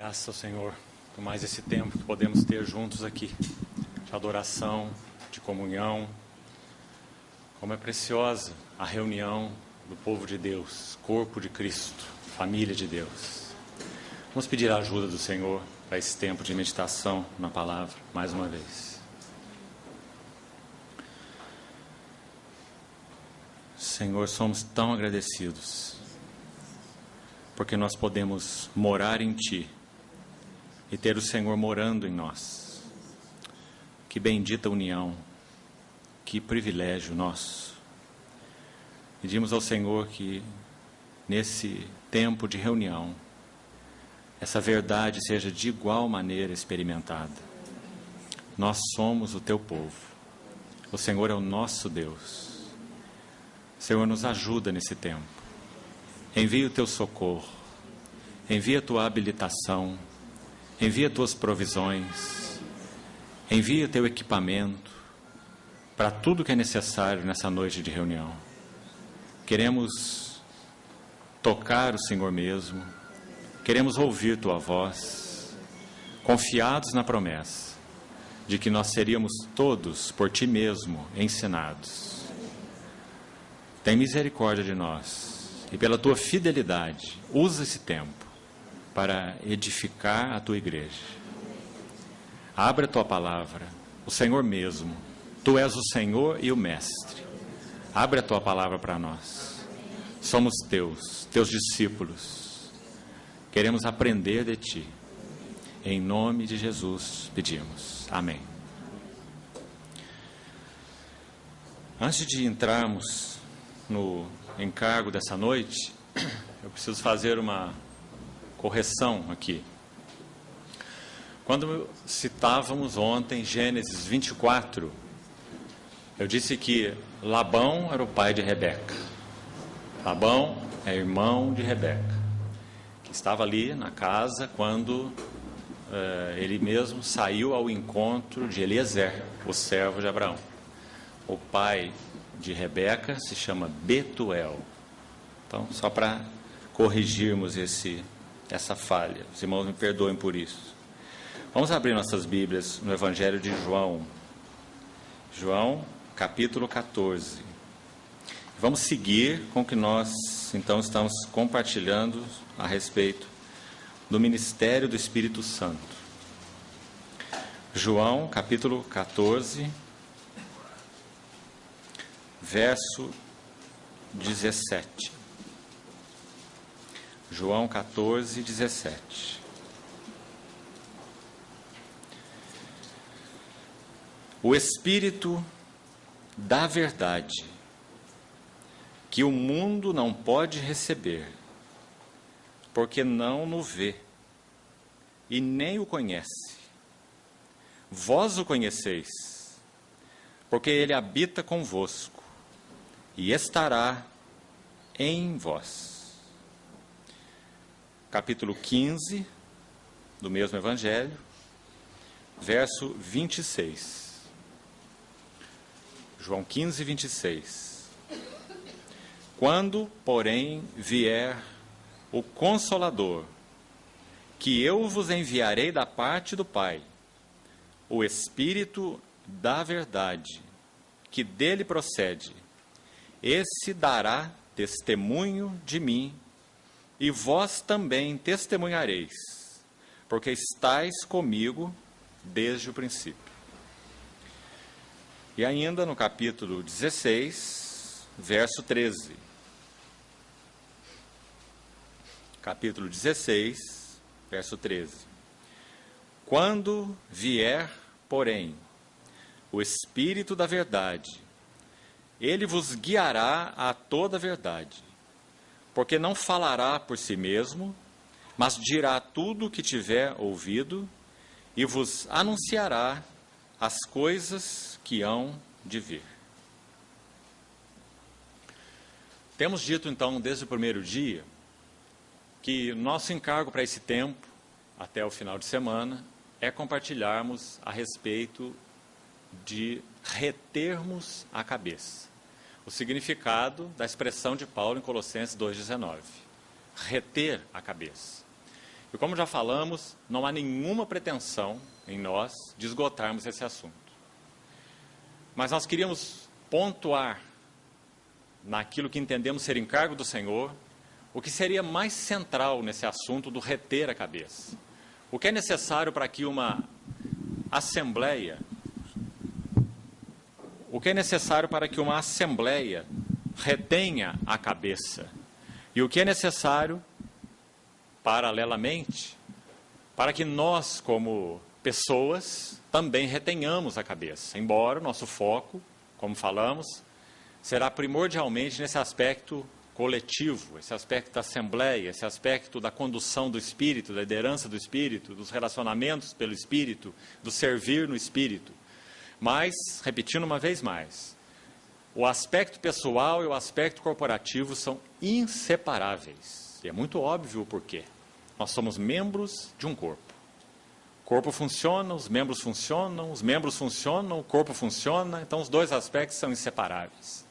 Graças ao Senhor por mais esse tempo que podemos ter juntos aqui, de adoração, de comunhão. Como é preciosa a reunião do povo de Deus, corpo de Cristo, família de Deus. Vamos pedir a ajuda do Senhor para esse tempo de meditação na palavra, mais uma vez. Senhor, somos tão agradecidos, porque nós podemos morar em Ti e ter o Senhor morando em nós. Que bendita união, que privilégio nosso. Pedimos ao Senhor que nesse tempo de reunião, essa verdade seja de igual maneira experimentada. Nós somos o Teu povo, o Senhor é o nosso Deus. Senhor, nos ajuda nesse tempo. Envia o Teu socorro, envia a Tua habilitação, envia Tuas provisões, envia o Teu equipamento para tudo que é necessário nessa noite de reunião. Queremos tocar o Senhor mesmo, queremos ouvir Tua voz, confiados na promessa de que nós seríamos todos por Ti mesmo ensinados. Tem misericórdia de nós e pela Tua fidelidade, usa esse tempo para edificar a Tua igreja. Abre a Tua palavra, o Senhor mesmo. Tu és o Senhor e o Mestre. Abre a Tua palavra para nós. Somos Teus discípulos. Queremos aprender de Ti. Em nome de Jesus pedimos. Amém. Antes de entrarmos no encargo dessa noite, eu preciso fazer uma correção aqui. Quando citávamos ontem Gênesis 24, eu disse que Labão era o pai de Rebeca. Labão é irmão de Rebeca, que estava ali na casa quando ele mesmo saiu ao encontro de Eliezer, o servo de Abraão. O pai de Rebeca se chama Betuel. Então, só para corrigirmos essa falha. Os irmãos me perdoem por isso. Vamos abrir nossas Bíblias no Evangelho de João. João, capítulo 14. Vamos seguir com o que nós, então, estamos compartilhando a respeito do ministério do Espírito Santo. João, capítulo 14, verso 17. João 14, 17. O Espírito da verdade, que o mundo não pode receber, porque não o vê e nem o conhece. Vós o conheceis, porque ele habita convosco e estará em vós. Capítulo 15 do mesmo Evangelho, verso 26. João 15, 26. Quando, porém, vier o Consolador, que eu vos enviarei da parte do Pai, o Espírito da verdade, que dele procede, esse dará testemunho de mim, e vós também testemunhareis, porque estáis comigo desde o princípio. E ainda no capítulo 16, verso 13. Capítulo 16, verso 13. Quando vier, porém, o Espírito da verdade, ele vos guiará a toda a verdade, porque não falará por si mesmo, mas dirá tudo o que tiver ouvido e vos anunciará as coisas que hão de vir. Temos dito, então, desde o primeiro dia, que nosso encargo para esse tempo, até o final de semana, é compartilharmos a respeito de retermos a cabeça. O significado da expressão de Paulo em Colossenses 2,19. Reter a cabeça. E como já falamos, não há nenhuma pretensão em nós de esgotarmos esse assunto. Mas nós queríamos pontuar naquilo que entendemos ser encargo do Senhor, o que seria mais central nesse assunto do reter a cabeça. O que é necessário para que uma assembleia, retenha a cabeça? E o que é necessário, paralelamente, para que nós, como pessoas, também retenhamos a cabeça, embora o nosso foco, como falamos, será primordialmente nesse aspecto coletivo, esse aspecto da assembleia, esse aspecto da condução do Espírito, da liderança do Espírito, dos relacionamentos pelo Espírito, do servir no Espírito. Mas, repetindo uma vez mais, o aspecto pessoal e o aspecto corporativo são inseparáveis. E é muito óbvio o porquê. Nós somos membros de um corpo. O corpo funciona, os membros funcionam, o corpo funciona, então os dois aspectos são inseparáveis.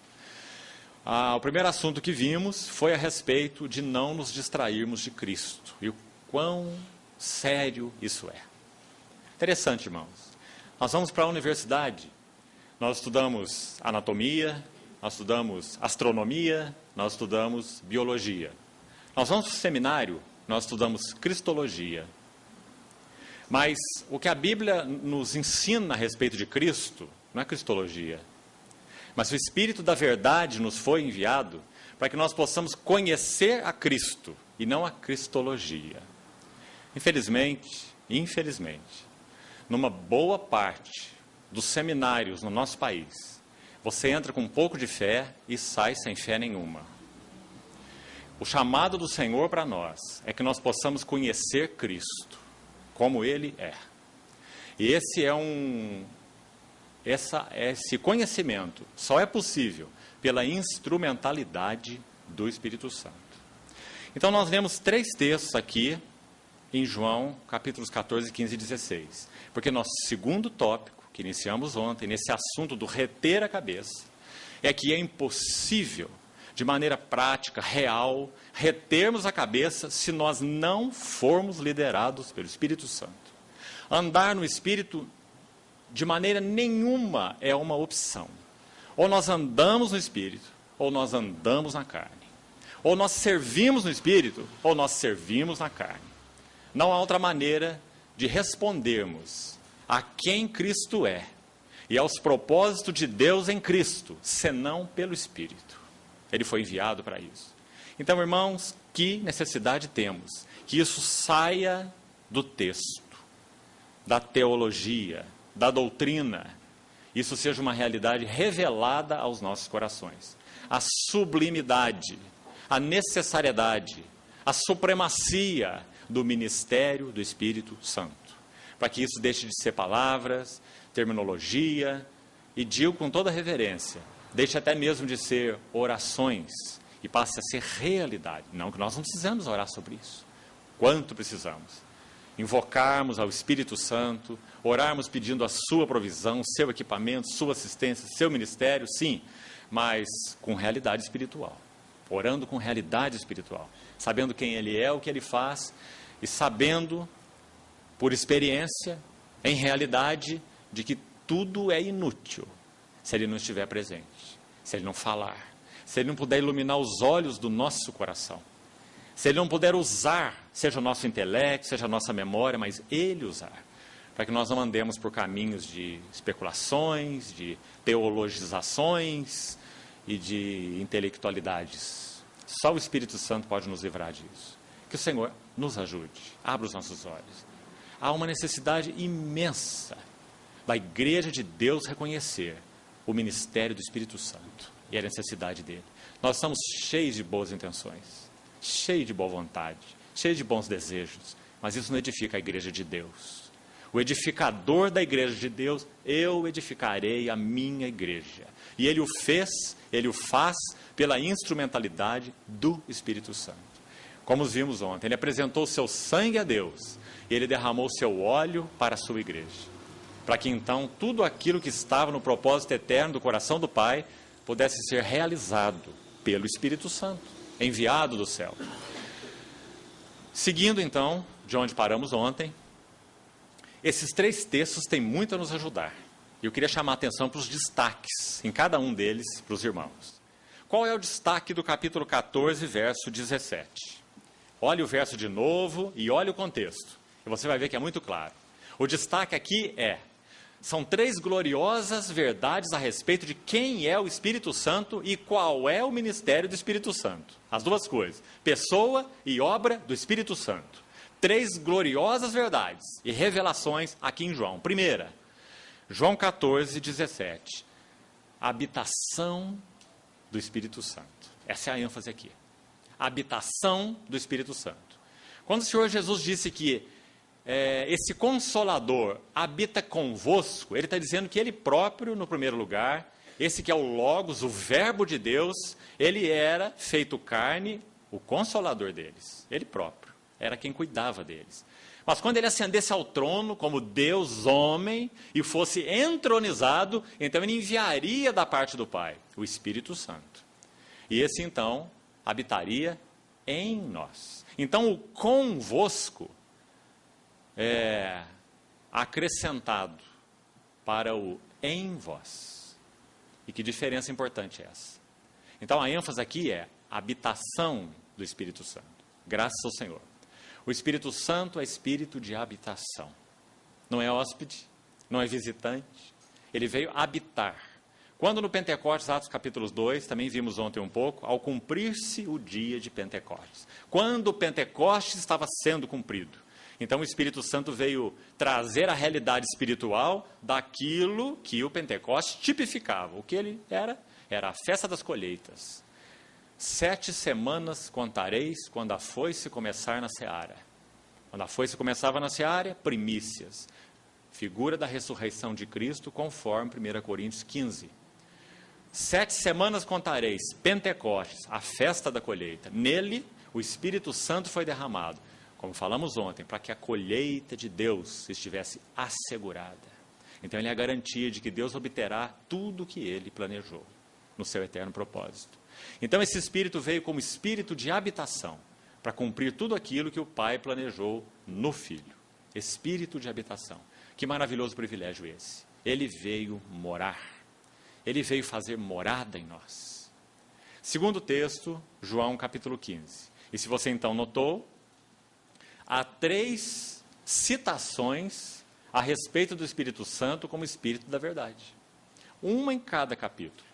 O primeiro assunto que vimos foi a respeito de não nos distrairmos de Cristo. E o quão sério isso é. Interessante, irmãos. Nós vamos para a universidade, nós estudamos anatomia, nós estudamos astronomia, nós estudamos biologia. Nós vamos para o seminário, nós estudamos cristologia. Mas o que a Bíblia nos ensina a respeito de Cristo não é cristologia. Mas o Espírito da Verdade nos foi enviado para que nós possamos conhecer a Cristo e não a cristologia. Infelizmente, numa boa parte dos seminários no nosso país, você entra com um pouco de fé e sai sem fé nenhuma. O chamado do Senhor para nós é que nós possamos conhecer Cristo como Ele é. E esse conhecimento só é possível pela instrumentalidade do Espírito Santo. Então nós lemos 3 textos aqui em João, capítulos 14, 15 e 16. Porque nosso segundo tópico, que iniciamos ontem, nesse assunto do reter a cabeça, é que é impossível, de maneira prática, real, retermos a cabeça se nós não formos liderados pelo Espírito Santo. Andar no Espírito de maneira nenhuma é uma opção. Ou nós andamos no Espírito, ou nós andamos na carne. Ou nós servimos no Espírito, ou nós servimos na carne. Não há outra maneira de respondermos a quem Cristo é e aos propósitos de Deus em Cristo, senão pelo Espírito. Ele foi enviado para isso. Então, irmãos, que necessidade temos que isso saia do texto, da teologia, da doutrina, isso seja uma realidade revelada aos nossos corações. A sublimidade, a necessariedade, a supremacia do ministério do Espírito Santo. Para que isso deixe de ser palavras, terminologia, e digo com toda reverência, deixe até mesmo de ser orações e passe a ser realidade. Não que nós não precisamos orar sobre isso. Quanto precisamos. Invocarmos ao Espírito Santo, orarmos pedindo a sua provisão, seu equipamento, sua assistência, seu ministério, sim, mas com realidade espiritual. Orando com realidade espiritual. Sabendo quem Ele é, o que Ele faz, e sabendo, por experiência, em realidade, de que tudo é inútil se Ele não estiver presente, se Ele não falar, se Ele não puder iluminar os olhos do nosso coração, se Ele não puder usar, seja o nosso intelecto, seja a nossa memória, mas Ele usar, para que nós não andemos por caminhos de especulações, de teologizações e de intelectualidades. Só o Espírito Santo pode nos livrar disso. Que o Senhor nos ajude, abra os nossos olhos. Há uma necessidade imensa da Igreja de Deus reconhecer o ministério do Espírito Santo e a necessidade dele. Nós estamos cheios de boas intenções, cheios de boa vontade, cheios de bons desejos, mas isso não edifica a Igreja de Deus. O edificador da Igreja de Deus, eu edificarei a minha igreja. E Ele o fez, Ele o faz pela instrumentalidade do Espírito Santo. Como vimos ontem, Ele apresentou o seu sangue a Deus e Ele derramou o seu óleo para a sua igreja. Para que então tudo aquilo que estava no propósito eterno do coração do Pai pudesse ser realizado pelo Espírito Santo, enviado do céu. Seguindo então, de onde paramos ontem, esses 3 textos têm muito a nos ajudar. Eu queria chamar a atenção para os destaques, em cada um deles, para os irmãos. Qual é o destaque do capítulo 14, verso 17? Olhe o verso de novo e olhe o contexto. E você vai ver que é muito claro. O destaque aqui são 3 gloriosas verdades a respeito de quem é o Espírito Santo e qual é o ministério do Espírito Santo. As 2 coisas, pessoa e obra do Espírito Santo. 3 gloriosas verdades e revelações aqui em João. Primeira, João 14, 17. Habitação do Espírito Santo. Essa é a ênfase aqui. Habitação do Espírito Santo. Quando o Senhor Jesus disse que esse Consolador habita convosco, ele está dizendo que ele próprio, no primeiro lugar, esse que é o Logos, o Verbo de Deus, ele era feito carne, o Consolador deles, ele próprio, era quem cuidava deles. Mas quando ele ascendesse ao trono como Deus homem e fosse entronizado, então ele enviaria da parte do Pai o Espírito Santo. E esse então habitaria em nós. Então o convosco é acrescentado para o em vós. E que diferença importante é essa? Então a ênfase aqui é habitação do Espírito Santo. Graças ao Senhor. O Espírito Santo é espírito de habitação. Não é hóspede, não é visitante. Ele veio habitar. Quando no Pentecostes, Atos capítulo 2, também vimos ontem um pouco, ao cumprir-se o dia de Pentecostes. Quando o Pentecostes estava sendo cumprido. Então o Espírito Santo veio trazer a realidade espiritual daquilo que o Pentecostes tipificava. O que ele era? Era a festa das colheitas. 7 semanas contareis quando a foice começar na seara. Quando a foice começava na seara, primícias. Figura da ressurreição de Cristo, conforme 1 Coríntios 15. 7 semanas contareis, Pentecostes, a festa da colheita. Nele, o Espírito Santo foi derramado, como falamos ontem, para que a colheita de Deus estivesse assegurada. Então, ele é a garantia de que Deus obterá tudo o que ele planejou no seu eterno propósito. Então, esse Espírito veio como Espírito de habitação, para cumprir tudo aquilo que o Pai planejou no Filho. Espírito de habitação. Que maravilhoso privilégio esse. Ele veio morar. Ele veio fazer morada em nós. Segundo texto, João capítulo 15. E se você então notou, há 3 citações a respeito do Espírito Santo como Espírito da verdade. Uma em cada capítulo.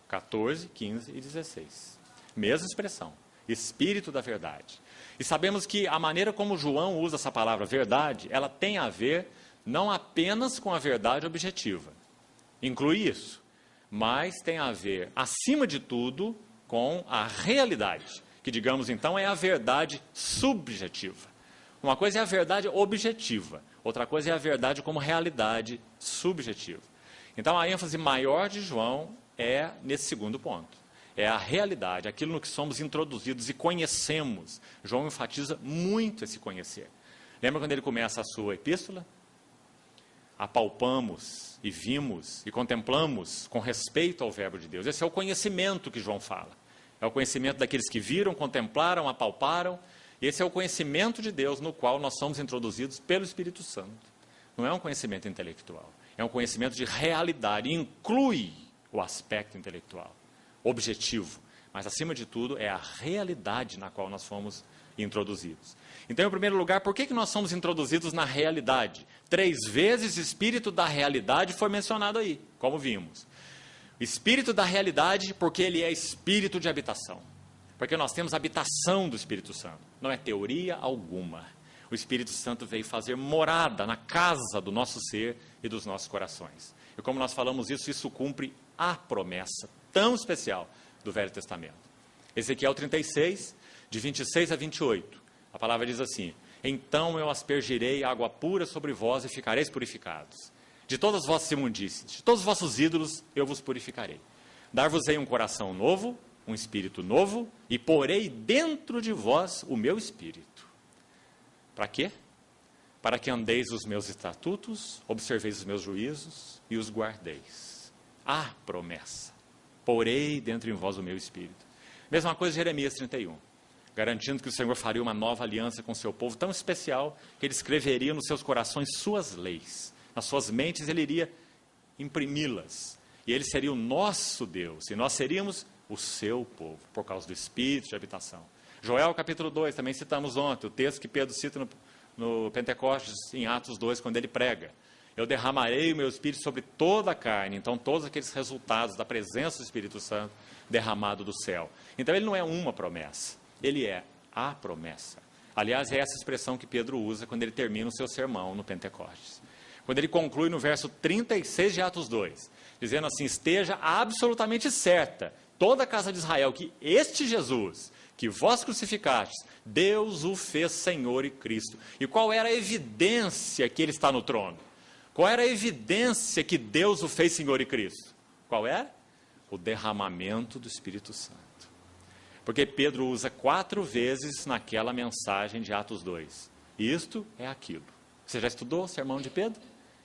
14, 15 e 16. Mesma expressão. Espírito da verdade. E sabemos que a maneira como João usa essa palavra verdade, ela tem a ver não apenas com a verdade objetiva. Inclui isso. Mas tem a ver, acima de tudo, com a realidade. Que, digamos então, é a verdade subjetiva. Uma coisa é a verdade objetiva. Outra coisa é a verdade como realidade subjetiva. Então, a ênfase maior de João é nesse segundo ponto. É a realidade, aquilo no que somos introduzidos e conhecemos. João enfatiza muito esse conhecer. Lembra quando ele começa a sua epístola? Apalpamos e vimos e contemplamos com respeito ao verbo de Deus. Esse é o conhecimento que João fala. É o conhecimento daqueles que viram, contemplaram, apalparam. Esse é o conhecimento de Deus no qual nós somos introduzidos pelo Espírito Santo. Não é um conhecimento intelectual. É um conhecimento de realidade. Inclui o aspecto intelectual, objetivo, mas acima de tudo é a realidade na qual nós fomos introduzidos. Então, em primeiro lugar, por que nós somos introduzidos na realidade? 3 vezes Espírito da realidade foi mencionado aí, como vimos. Espírito da realidade porque ele é Espírito de habitação, porque nós temos habitação do Espírito Santo, não é teoria alguma. O Espírito Santo veio fazer morada na casa do nosso ser e dos nossos corações. E como nós falamos isso cumpre a promessa tão especial do Velho Testamento. Ezequiel 36, de 26 a 28. A palavra diz assim: então eu aspergirei água pura sobre vós e ficareis purificados. De todas as vossas imundícies, de todos os vossos ídolos, eu vos purificarei. Dar-vos-ei um coração novo, um espírito novo, e porei dentro de vós o meu espírito. Para quê? Para que andeis os meus estatutos, observeis os meus juízos e os guardeis. A promessa. Porei dentro em vós o meu espírito. Mesma coisa Jeremias 31. garantindo que o Senhor faria uma nova aliança com o seu povo, tão especial que Ele escreveria nos seus corações suas leis. Nas suas mentes Ele iria imprimi-las. E Ele seria o nosso Deus, e nós seríamos o seu povo, por causa do Espírito de habitação. Joel capítulo 2, também citamos ontem, o texto que Pedro cita no Pentecostes, em Atos 2, quando ele prega. Eu derramarei o meu Espírito sobre toda a carne. Então, todos aqueles resultados da presença do Espírito Santo derramado do céu. Então, ele não é uma promessa, ele é a promessa. Aliás, é essa expressão que Pedro usa quando ele termina o seu sermão no Pentecostes. Quando ele conclui no verso 36 de Atos 2, dizendo assim: esteja absolutamente certa toda a casa de Israel que este Jesus, que vós crucificastes, Deus o fez Senhor e Cristo. E qual era a evidência que ele está no trono? Qual era a evidência que Deus o fez Senhor e Cristo? Qual era? O derramamento do Espírito Santo. Porque Pedro usa 4 vezes naquela mensagem de Atos 2. Isto é aquilo. Você já estudou o sermão de Pedro?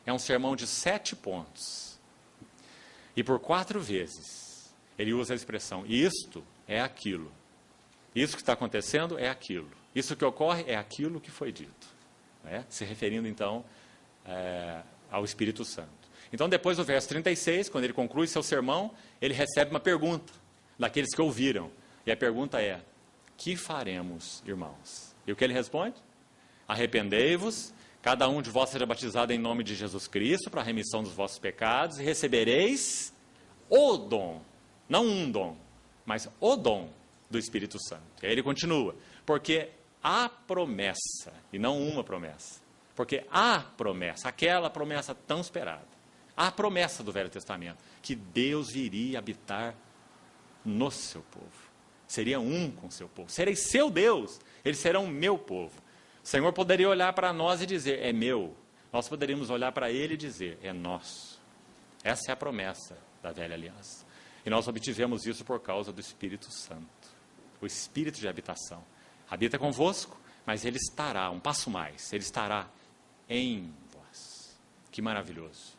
É um sermão de 7 pontos. E por 4 vezes ele usa a expressão: isto é aquilo. Isso que está acontecendo é aquilo. Isso que ocorre é aquilo que foi dito. Né? Se referindo então ao Espírito Santo. Então, depois do verso 36, quando ele conclui seu sermão, ele recebe uma pergunta daqueles que ouviram. E a pergunta é: que faremos, irmãos? E o que ele responde? Arrependei-vos, cada um de vós seja batizado em nome de Jesus Cristo, para a remissão dos vossos pecados, e recebereis o dom, não um dom, mas o dom do Espírito Santo. E aí ele continua: porque há promessa, e não uma promessa, porque há promessa, aquela promessa tão esperada, a promessa do Velho Testamento, que Deus viria habitar no seu povo, seria um com o seu povo, serei seu Deus, eles serão meu povo. O Senhor poderia olhar para nós e dizer: é meu. Nós poderíamos olhar para Ele e dizer: é nosso. Essa é a promessa da velha aliança. E nós obtivemos isso por causa do Espírito Santo, o Espírito de habitação. Habita convosco, mas Ele estará, um passo mais, Ele estará em vós. Que maravilhoso.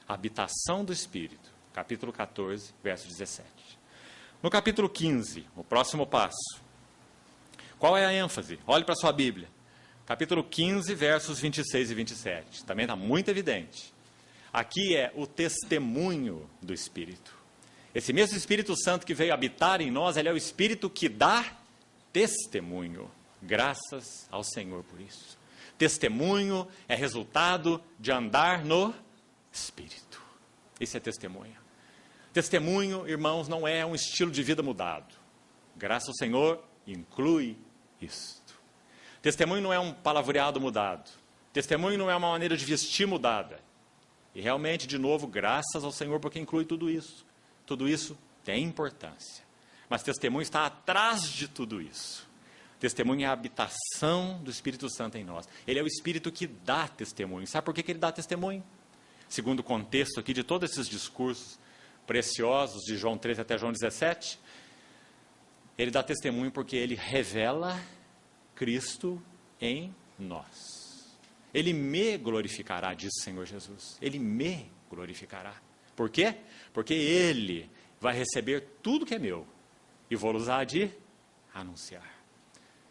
A habitação do Espírito, capítulo 14, verso 17. No capítulo 15, o próximo passo. Qual é a ênfase? Olhe para a sua Bíblia. Capítulo 15, versos 26 e 27. Também está muito evidente. Aqui é o testemunho do Espírito. Esse mesmo Espírito Santo que veio habitar em nós, ele é o Espírito que dá testemunho. Graças ao Senhor por isso. Testemunho é resultado de andar no Espírito. Isso é testemunho. Testemunho, irmãos, não é um estilo de vida mudado. Graças ao Senhor, inclui isto. Testemunho não é um palavreado mudado. Testemunho não é uma maneira de vestir mudada. E realmente, de novo, graças ao Senhor, porque inclui tudo isso. Tudo isso tem importância. Mas testemunho está atrás de tudo isso. Testemunho é a habitação do Espírito Santo em nós. Ele é o Espírito que dá testemunho. Sabe por que ele dá testemunho? Segundo o contexto aqui de todos esses discursos preciosos, de João 13 até João 17, ele dá testemunho porque ele revela Cristo em nós. Ele me glorificará, diz o Senhor Jesus. Ele me glorificará. Por quê? Porque Ele vai receber tudo que é meu e vou usar de anunciar.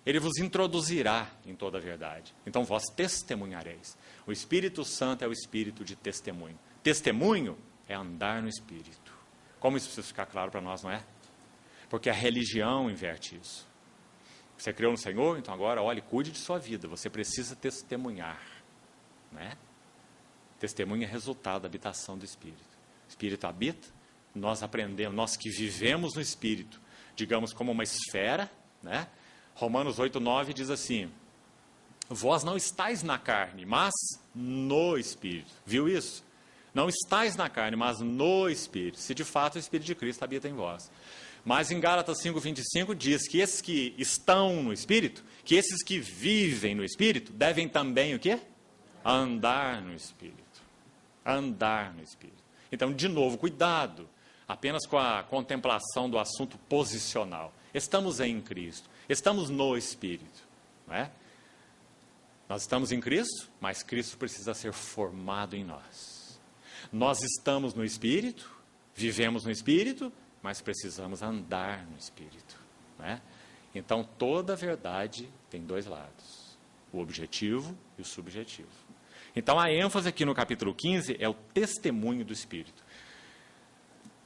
Ele vos introduzirá em toda a verdade. Então vós testemunhareis. O Espírito Santo é o Espírito de testemunho. Testemunho é andar no Espírito. Como isso precisa ficar claro para nós, não é? Porque a religião inverte isso. Você creu no Senhor, então agora, olhe, cuide de sua vida. Você precisa testemunhar. Né? Testemunho é resultado da habitação do Espírito. O Espírito habita, nós aprendemos, nós que vivemos no Espírito, digamos como uma esfera, né? Romanos 8:9 diz assim: vós não estáis na carne, mas no Espírito. Viu isso? Não estáis na carne, mas no Espírito. Se de fato o Espírito de Cristo habita em vós. Mas em Gálatas 5:25 diz que esses que estão no Espírito, que esses que vivem no Espírito, devem também o quê? Andar no Espírito. Andar no Espírito. Então, de novo, cuidado apenas com a contemplação do assunto posicional. Estamos em Cristo, estamos no Espírito, não é? Nós estamos em Cristo, mas Cristo precisa ser formado em nós. Nós estamos no Espírito, vivemos no Espírito, mas precisamos andar no Espírito, não é? Então, toda verdade tem dois lados, o objetivo e o subjetivo. Então, a ênfase aqui no capítulo 15 é o testemunho do Espírito.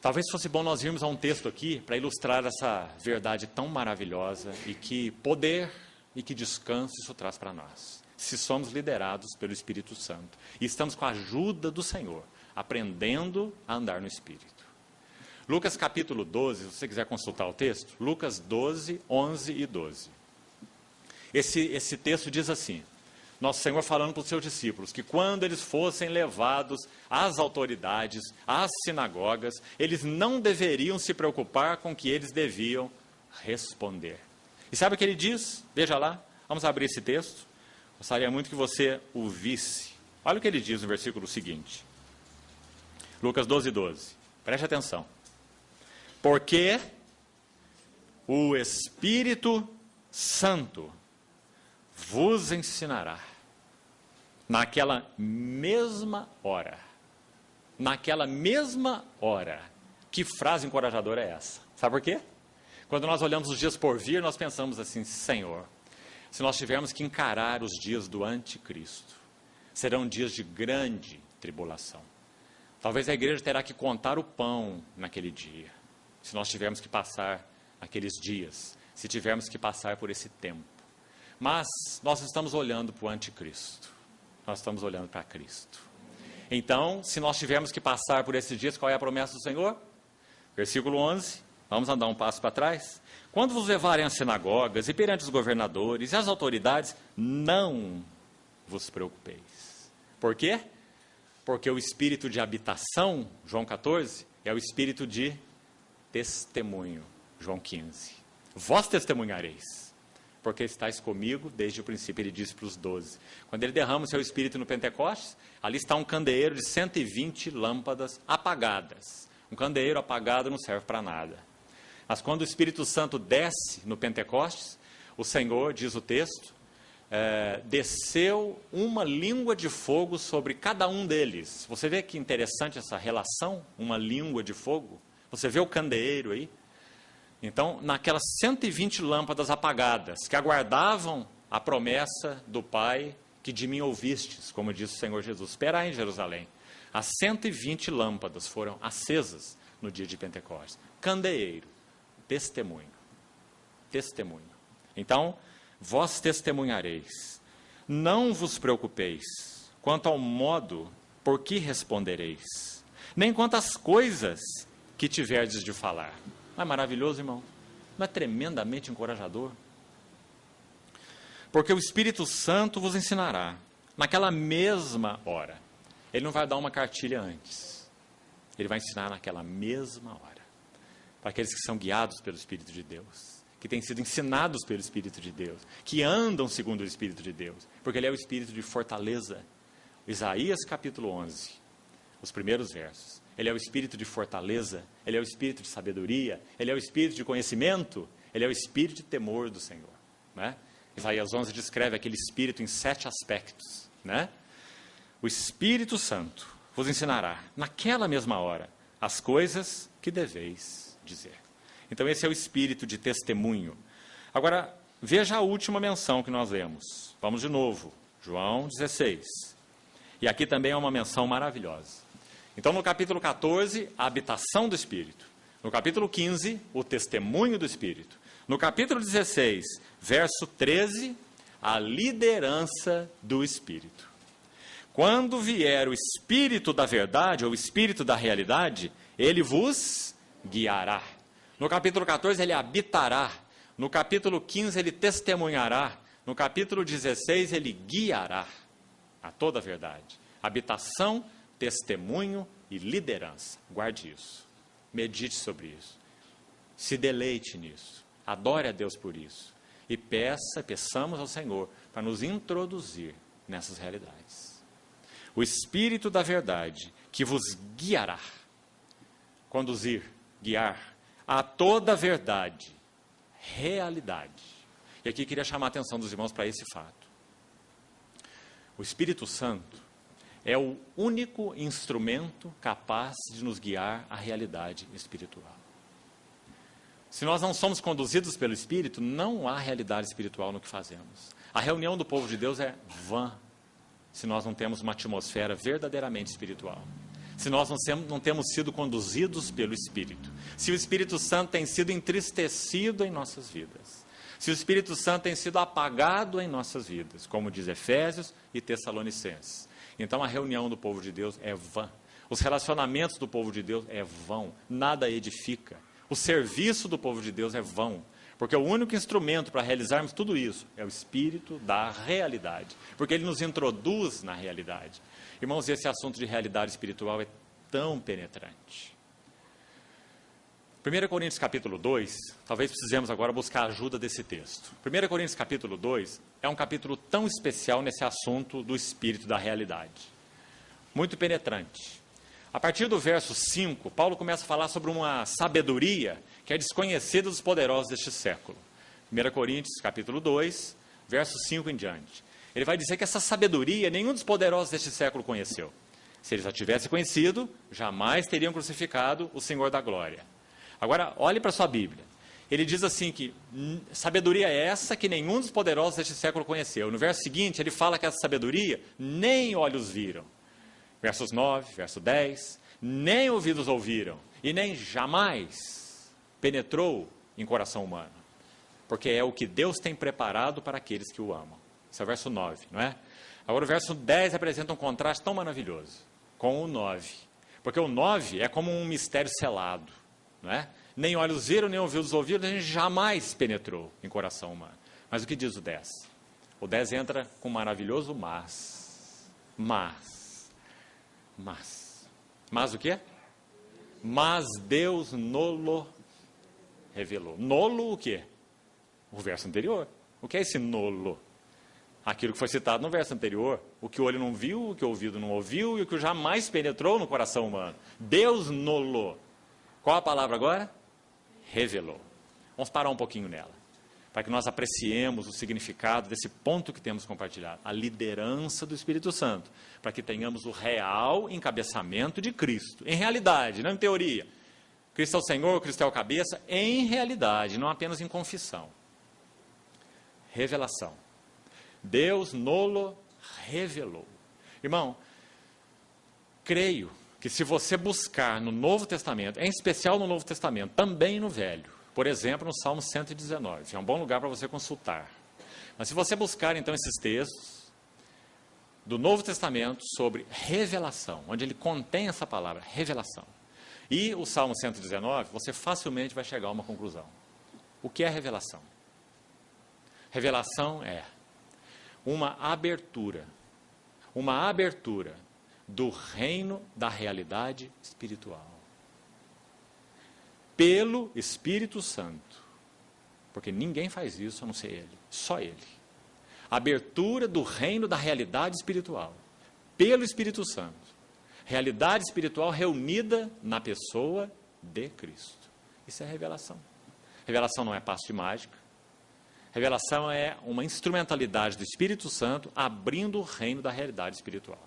Talvez fosse bom nós irmos a um texto aqui para ilustrar essa verdade tão maravilhosa e que poder e que descanso isso traz para nós. Se somos liderados pelo Espírito Santo e estamos com a ajuda do Senhor, aprendendo a andar no Espírito. Lucas capítulo 12, se você quiser consultar o texto, Lucas 12, 11 e 12. Esse texto diz assim, Nosso Senhor falando para os seus discípulos, que quando eles fossem levados às autoridades, às sinagogas, eles não deveriam se preocupar com o que eles deviam responder. E sabe o que ele diz? Veja lá, vamos abrir esse texto. Gostaria muito que você o visse. Olha o que ele diz no versículo seguinte. Lucas 12, 12. Preste atenção. Porque o Espírito Santo vos ensinará naquela mesma hora. Naquela mesma hora. Que frase encorajadora é essa? Sabe por quê? Quando nós olhamos os dias por vir, nós pensamos assim, Senhor, se nós tivermos que encarar os dias do anticristo, serão dias de grande tribulação. Talvez a igreja terá que contar o pão naquele dia, se nós tivermos que passar aqueles dias, se tivermos que passar por esse tempo. Mas nós estamos olhando para o anticristo, nós estamos olhando para Cristo. Então, se nós tivermos que passar por esses dias, qual é a promessa do Senhor? Versículo 11, vamos andar um passo para trás. Quando vos levarem às sinagogas e perante os governadores e as autoridades, não vos preocupeis. Por quê? Porque o espírito de habitação, João 14, é o espírito de testemunho, João 15. Vós testemunhareis, porque estáis comigo desde o princípio, ele disse para os 12. Quando ele derrama o seu espírito no Pentecostes, ali está um candeeiro de 120 lâmpadas apagadas. Um candeeiro apagado não serve para nada. Mas quando o Espírito Santo desce no Pentecostes, o Senhor, diz o texto, desceu uma língua de fogo sobre cada um deles. Você vê que interessante essa relação, uma língua de fogo? Você vê o candeeiro aí? Então, naquelas 120 lâmpadas apagadas, que aguardavam a promessa do Pai, que de mim ouvistes, como disse o Senhor Jesus, esperai em Jerusalém. As 120 lâmpadas foram acesas no dia de Pentecostes. Candeeiro, testemunho. Testemunho. Então, vós testemunhareis. Não vos preocupeis quanto ao modo por que respondereis, nem quanto às coisas que tiverdes de falar. Não é maravilhoso, irmão? Não é tremendamente encorajador? Porque o Espírito Santo vos ensinará naquela mesma hora. Ele não vai dar uma cartilha antes. Ele vai ensinar naquela mesma hora. Para aqueles que são guiados pelo Espírito de Deus, que têm sido ensinados pelo Espírito de Deus, que andam segundo o Espírito de Deus, porque ele é o Espírito de fortaleza. Isaías capítulo 11, os primeiros versos. Ele é o Espírito de fortaleza, ele é o Espírito de sabedoria, ele é o Espírito de conhecimento, ele é o Espírito de temor do Senhor. Né? Isaías 11 descreve aquele Espírito em 7 aspectos. Né? O Espírito Santo vos ensinará, naquela mesma hora, as coisas que deveis dizer. Então esse é o espírito de testemunho. Agora, veja a última menção que nós lemos. Vamos de novo, João 16. E aqui também é uma menção maravilhosa. Então no capítulo 14, a habitação do Espírito. No capítulo 15, o testemunho do Espírito. No capítulo 16, verso 13, a liderança do Espírito. Quando vier o Espírito da verdade, ou o Espírito da realidade, ele vos guiará. No capítulo 14, ele habitará. No capítulo 15, ele testemunhará. No capítulo 16, ele guiará a toda a verdade. Habitação, testemunho e liderança. Guarde isso. Medite sobre isso. Se deleite nisso. Adore a Deus por isso. E peçamos ao Senhor para nos introduzir nessas realidades. O Espírito da verdade que vos guiará. Conduzir, guiar a toda a verdade, realidade. E aqui queria chamar a atenção dos irmãos para esse fato. O Espírito Santo é o único instrumento capaz de nos guiar à realidade espiritual. Se nós não somos conduzidos pelo Espírito, não há realidade espiritual no que fazemos. A reunião do povo de Deus é vã, se nós não temos uma atmosfera verdadeiramente espiritual. Se nós não temos sido conduzidos pelo Espírito. Se o Espírito Santo tem sido entristecido em nossas vidas. Se o Espírito Santo tem sido apagado em nossas vidas, como diz Efésios e Tessalonicenses. Então a reunião do povo de Deus é vã. Os relacionamentos do povo de Deus é vão. Nada edifica. O serviço do povo de Deus é vão, porque o único instrumento para realizarmos tudo isso é o Espírito da realidade, porque ele nos introduz na realidade. Irmãos, esse assunto de realidade espiritual é tão penetrante. 1 Coríntios capítulo 2, talvez precisemos agora buscar a ajuda desse texto. 1 Coríntios capítulo 2 é um capítulo tão especial nesse assunto do Espírito da realidade. Muito penetrante. A partir do verso 5, Paulo começa a falar sobre uma sabedoria que é desconhecida dos poderosos deste século. 1 Coríntios, capítulo 2, verso 5 em diante. Ele vai dizer que essa sabedoria nenhum dos poderosos deste século conheceu. Se eles a tivessem conhecido, jamais teriam crucificado o Senhor da glória. Agora, olhe para a sua Bíblia. Ele diz assim que sabedoria é essa que nenhum dos poderosos deste século conheceu. No verso seguinte, ele fala que essa sabedoria nem olhos viram. Versos 9, verso 10, nem ouvidos ouviram, e nem jamais penetrou em coração humano, porque é o que Deus tem preparado para aqueles que o amam. Esse é o verso 9, não é? Agora o verso 10 apresenta um contraste tão maravilhoso com o 9, porque o 9 é como um mistério selado, não é? Nem olhos viram, nem ouvidos ouviram, a gente jamais penetrou em coração humano. Mas o que diz o 10? O 10 entra com um maravilhoso Mas o quê? Mas Deus nolo revelou. Nolo o quê? O verso anterior. O que é esse nolo? Aquilo que foi citado no verso anterior. O que o olho não viu, o que o ouvido não ouviu e o que jamais penetrou no coração humano. Deus nolo. Qual a palavra agora? Revelou. Vamos parar um pouquinho nela, para que nós apreciemos o significado desse ponto que temos compartilhado, a liderança do Espírito Santo, para que tenhamos o real encabeçamento de Cristo, em realidade, não em teoria. Cristo é o Senhor, Cristo é o cabeça, em realidade, não apenas em confissão. Revelação. Deus nolo revelou. Irmão, creio que se você buscar no Novo Testamento, em especial no Novo Testamento, também no Velho, por exemplo, no Salmo 119, é um bom lugar para você consultar. Mas se você buscar, então, esses textos do Novo Testamento sobre revelação, onde ele contém essa palavra, revelação, e o Salmo 119, você facilmente vai chegar a uma conclusão. O que é revelação? Revelação é uma abertura do reino da realidade espiritual. Pelo Espírito Santo, porque ninguém faz isso a não ser Ele, só Ele. Abertura do reino da realidade espiritual, pelo Espírito Santo. Realidade espiritual reunida na pessoa de Cristo. Isso é revelação. Revelação não é passe de mágica. Revelação é uma instrumentalidade do Espírito Santo abrindo o reino da realidade espiritual.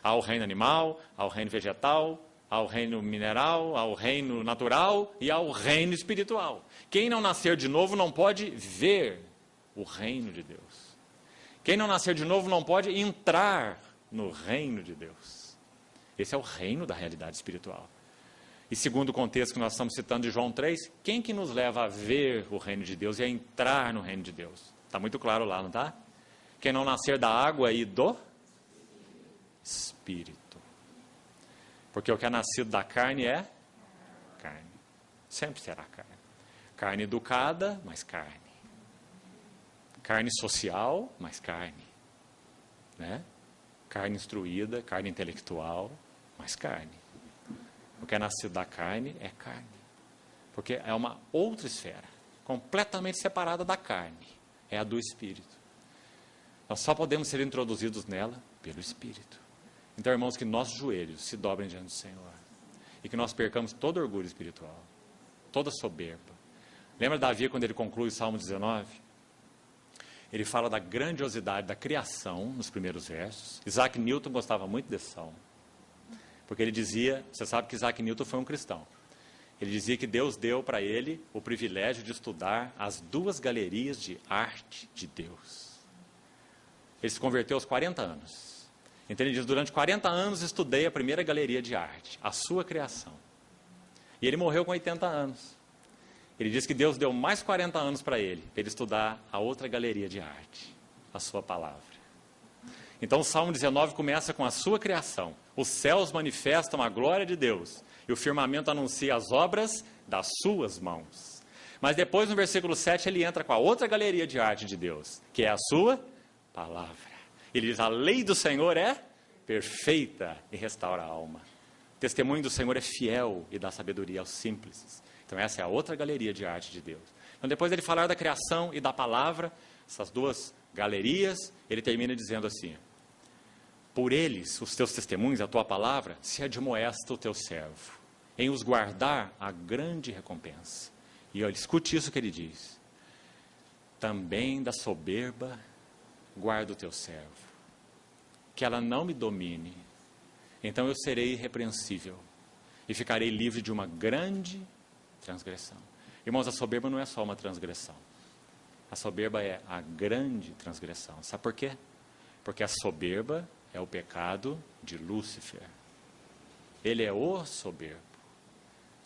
Há o reino animal, há o reino vegetal, ao reino mineral, ao reino natural e ao reino espiritual. Quem não nascer de novo não pode ver o reino de Deus. Quem não nascer de novo não pode entrar no reino de Deus. Esse é o reino da realidade espiritual. E segundo o contexto que nós estamos citando de João 3, quem que nos leva a ver o reino de Deus e a entrar no reino de Deus? Está muito claro lá, não está? Quem não nascer da água e do Espírito. Porque o que é nascido da carne é carne. Sempre será carne. Carne educada, mais carne. Carne social, mais carne. Né? Carne instruída, carne intelectual, mais carne. O que é nascido da carne é carne. Porque é uma outra esfera, completamente separada da carne. É a do Espírito. Nós só podemos ser introduzidos nela pelo Espírito. Então, irmãos, que nossos joelhos se dobrem diante do Senhor. E que nós percamos todo orgulho espiritual. Toda soberba. Lembra Davi quando ele conclui o Salmo 19? Ele fala da grandiosidade da criação nos primeiros versos. Isaac Newton gostava muito desse salmo. Porque ele dizia, você sabe que Isaac Newton foi um cristão. Ele dizia que Deus deu para ele o privilégio de estudar as 2 galerias de arte de Deus. Ele se converteu aos 40 anos. Então ele diz, durante 40 anos estudei a primeira galeria de arte, a sua criação. E ele morreu com 80 anos. Ele diz que Deus deu mais 40 anos para ele estudar a outra galeria de arte, a sua palavra. Então o Salmo 19 começa com a sua criação. Os céus manifestam a glória de Deus e o firmamento anuncia as obras das suas mãos. Mas depois, no versículo 7, ele entra com a outra galeria de arte de Deus, que é a sua palavra. Ele diz, a lei do Senhor é perfeita e restaura a alma. O testemunho do Senhor é fiel e dá sabedoria aos simples. Então essa é a outra galeria de arte de Deus. Então depois ele falar da criação e da palavra, essas 2 galerias, ele termina dizendo assim, por eles, os teus testemunhos, a tua palavra, se admoesta o teu servo, em os guardar a grande recompensa. E olha, escute isso que ele diz, também da soberba guarda o teu servo, que ela não me domine, então eu serei irrepreensível e ficarei livre de uma grande transgressão. Irmãos, a soberba não é só uma transgressão. A soberba é a grande transgressão. Sabe por quê? Porque a soberba é o pecado de Lúcifer. Ele é o soberbo,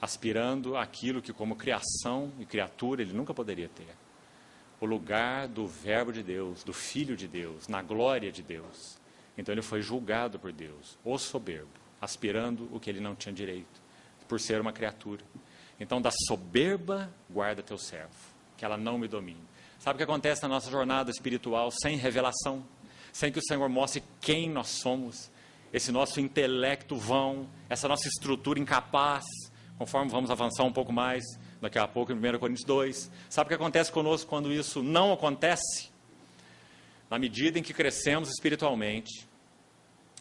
aspirando aquilo que como criação e criatura ele nunca poderia ter. O lugar do verbo de Deus, do Filho de Deus, na glória de Deus. Então ele foi julgado por Deus, o soberbo, aspirando o que ele não tinha direito, por ser uma criatura. Então da soberba guarda teu servo, que ela não me domine. Sabe o que acontece na nossa jornada espiritual sem revelação? Sem que o Senhor mostre quem nós somos, esse nosso intelecto vão, essa nossa estrutura incapaz, conforme vamos avançar um pouco mais, daqui a pouco em 1 Coríntios 2. Sabe o que acontece conosco quando isso não acontece? Na medida em que crescemos espiritualmente,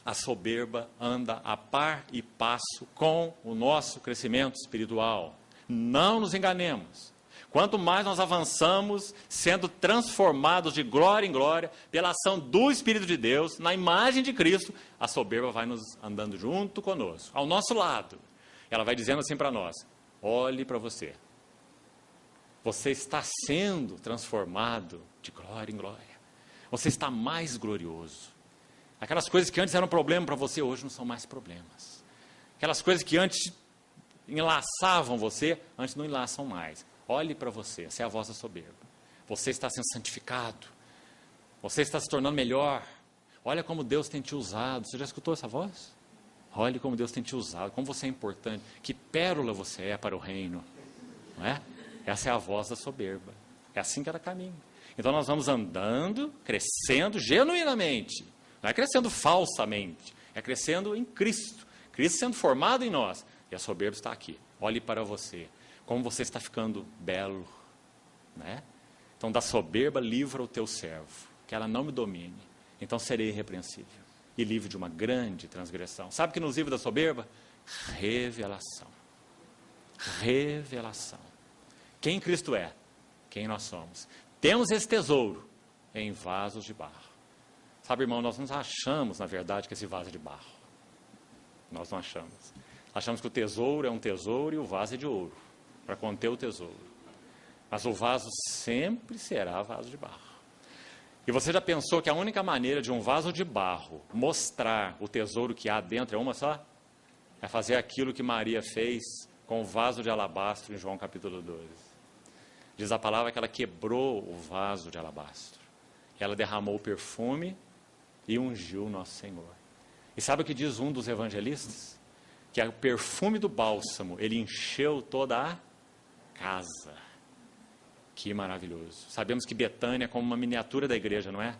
a soberba anda a par e passo com o nosso crescimento espiritual. Não nos enganemos. Quanto mais nós avançamos, sendo transformados de glória em glória, pela ação do Espírito de Deus, na imagem de Cristo, a soberba vai nos andando junto conosco, ao nosso lado. Ela vai dizendo assim para nós, olhe para você. Você está sendo transformado de glória em glória. Você está mais glorioso. Aquelas coisas que antes eram problema para você, hoje não são mais problemas. Aquelas coisas que antes enlaçavam você, antes não enlaçam mais. Olhe para você, essa é a voz da soberba. Você está sendo santificado. Você está se tornando melhor. Olha como Deus tem te usado. Você já escutou essa voz? Olhe como Deus tem te usado, como você é importante. Que pérola você é para o reino. Não é? Essa é a voz da soberba. É assim que ela caminha. Então nós vamos andando, crescendo genuinamente. Não é crescendo falsamente. É crescendo em Cristo. Cristo sendo formado em nós. E a soberba está aqui. Olhe para você. Como você está ficando belo. Né? Então da soberba livra o teu servo. Que ela não me domine. Então serei irrepreensível. E livre de uma grande transgressão. Sabe o que nos livra da soberba? Revelação. Revelação. Quem Cristo é? Quem nós somos? Temos esse tesouro em vasos de barro. Sabe, irmão, nós não achamos, na verdade, que esse vaso é de barro. Nós não achamos. Achamos que o tesouro é um tesouro e o vaso é de ouro, para conter o tesouro. Mas o vaso sempre será vaso de barro. E você já pensou que a única maneira de um vaso de barro mostrar o tesouro que há dentro é uma só? É fazer aquilo que Maria fez com o vaso de alabastro em João capítulo 12. Diz a palavra que ela quebrou o vaso de alabastro. Ela derramou o perfume e ungiu o nosso Senhor. E sabe o que diz um dos evangelistas? Que o perfume do bálsamo, ele encheu toda a casa. Que maravilhoso. Sabemos que Betânia é como uma miniatura da igreja, não é?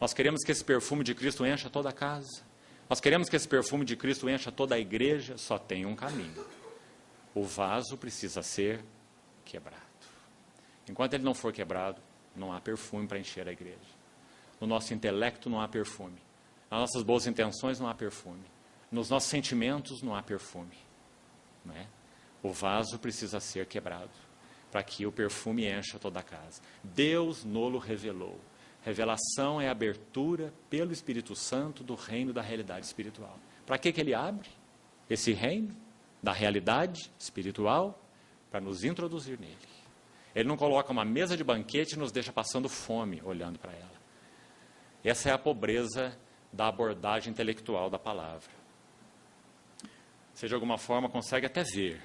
Nós queremos que esse perfume de Cristo encha toda a casa. Nós queremos que esse perfume de Cristo encha toda a igreja. Só tem um caminho. O vaso precisa ser quebrado. Enquanto ele não for quebrado, não há perfume para encher a igreja. No nosso intelecto não há perfume. Nas nossas boas intenções não há perfume. Nos nossos sentimentos não há perfume. Não é? O vaso precisa ser quebrado para que o perfume encha toda a casa. Deus nolo revelou. Revelação é a abertura pelo Espírito Santo do reino da realidade espiritual. Para que ele abre esse reino da realidade espiritual? para nos introduzir nele. Ele não coloca uma mesa de banquete e nos deixa passando fome olhando para ela. Essa é a pobreza da abordagem intelectual da palavra. Você, de alguma forma, consegue até ver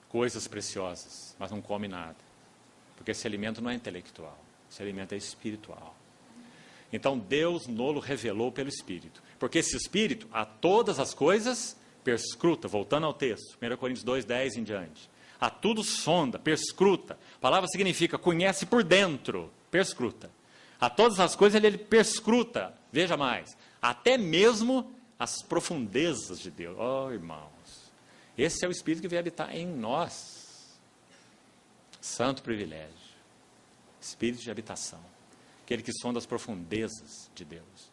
coisas preciosas, mas não come nada. Porque esse alimento não é intelectual, esse alimento é espiritual. Então, Deus nolo revelou pelo Espírito. Porque esse Espírito, a todas as coisas, perscruta. Voltando ao texto, 1 Coríntios 2, 10 em diante. A tudo sonda, perscruta. A palavra significa conhece por dentro, perscruta. A todas as coisas ele perscruta. Veja mais, até mesmo as profundezas de Deus. Oh, irmãos, esse é o Espírito que veio habitar em nós. Santo privilégio. Espírito de habitação. Aquele que sonda as profundezas de Deus.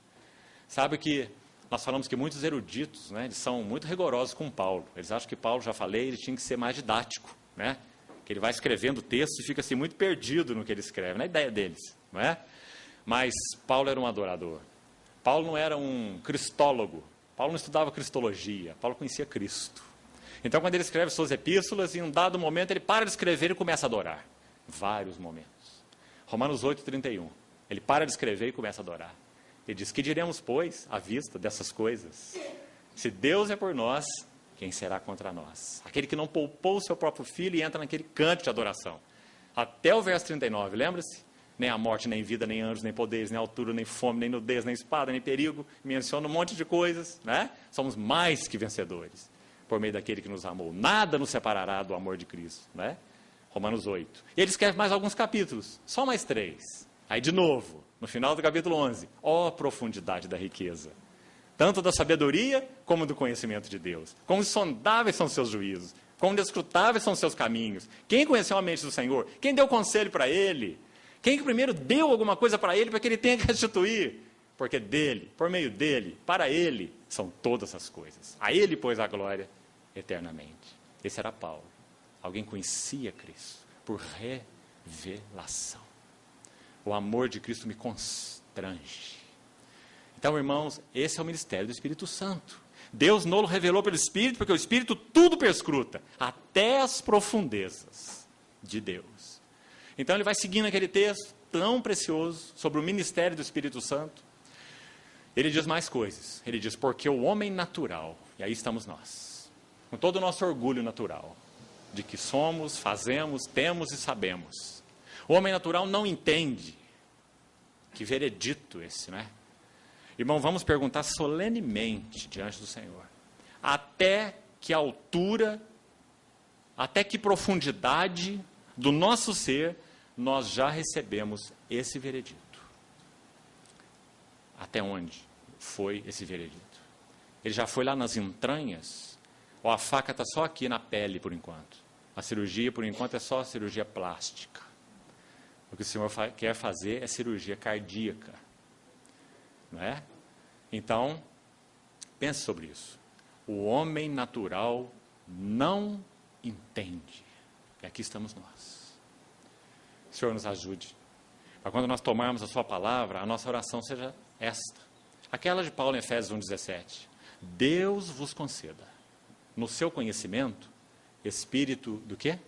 Sabe que nós falamos que muitos eruditos, né, eles são muito rigorosos com Paulo. Eles acham que Paulo, já falei, ele tinha que ser mais didático, né? Que ele vai escrevendo o texto e fica assim muito perdido no que ele escreve, na ideia deles, não é? Mas Paulo era um adorador. Paulo não era um cristólogo. Paulo não estudava cristologia. Paulo conhecia Cristo. Então, quando ele escreve suas epístolas, em um dado momento ele para de escrever e começa a adorar. Vários momentos. Romanos 8, 31. Ele para de escrever e começa a adorar. Ele diz, que diremos, pois, à vista dessas coisas? Se Deus é por nós, quem será contra nós? Aquele que não poupou o seu próprio filho e entra naquele canto de adoração. Até o verso 39, lembra-se? Nem a morte, nem vida, nem anjos, nem poderes, nem altura, nem fome, nem nudez, nem espada, nem perigo. Menciona um monte de coisas, né? Somos mais que vencedores, por meio daquele que nos amou. Nada nos separará do amor de Cristo, né? Romanos 8. E ele escreve mais alguns capítulos, só mais 3. Aí de novo, no final do capítulo 11, ó profundidade da riqueza, tanto da sabedoria como do conhecimento de Deus. Quão insondáveis são os seus juízos, quão inescrutáveis são os seus caminhos. Quem conheceu a mente do Senhor? Quem deu conselho para ele? Quem que primeiro deu alguma coisa para ele para que ele tenha que restituir? Porque dele, por meio dele, para ele, são todas as coisas. A ele, pois, a glória eternamente. Esse era Paulo. Alguém conhecia Cristo por revelação. O amor de Cristo me constrange. Então, irmãos, esse é o ministério do Espírito Santo. Deus nolo revelou pelo Espírito, porque o Espírito tudo perscruta, até as profundezas de Deus. Então, ele vai seguindo aquele texto tão precioso sobre o ministério do Espírito Santo. Ele diz mais coisas. Ele diz, porque o homem natural, e aí estamos nós, com todo o nosso orgulho natural, de que somos, fazemos, temos e sabemos. O homem natural não entende. Que veredito esse, né? Irmão, vamos perguntar solenemente diante do Senhor. Até que altura, até que profundidade do nosso ser, nós já recebemos esse veredito. Até onde foi esse veredito? Ele já foi lá nas entranhas? Ou a faca está só aqui na pele por enquanto? A cirurgia, por enquanto, é só cirurgia plástica. O que o Senhor quer fazer é cirurgia cardíaca. Não é? Então, pense sobre isso. O homem natural não entende. E aqui estamos nós. O Senhor nos ajude. Para quando nós tomarmos a sua palavra, a nossa oração seja esta. Aquela de Paulo em Efésios 1,17. Deus vos conceda, no seu conhecimento, espírito do quê?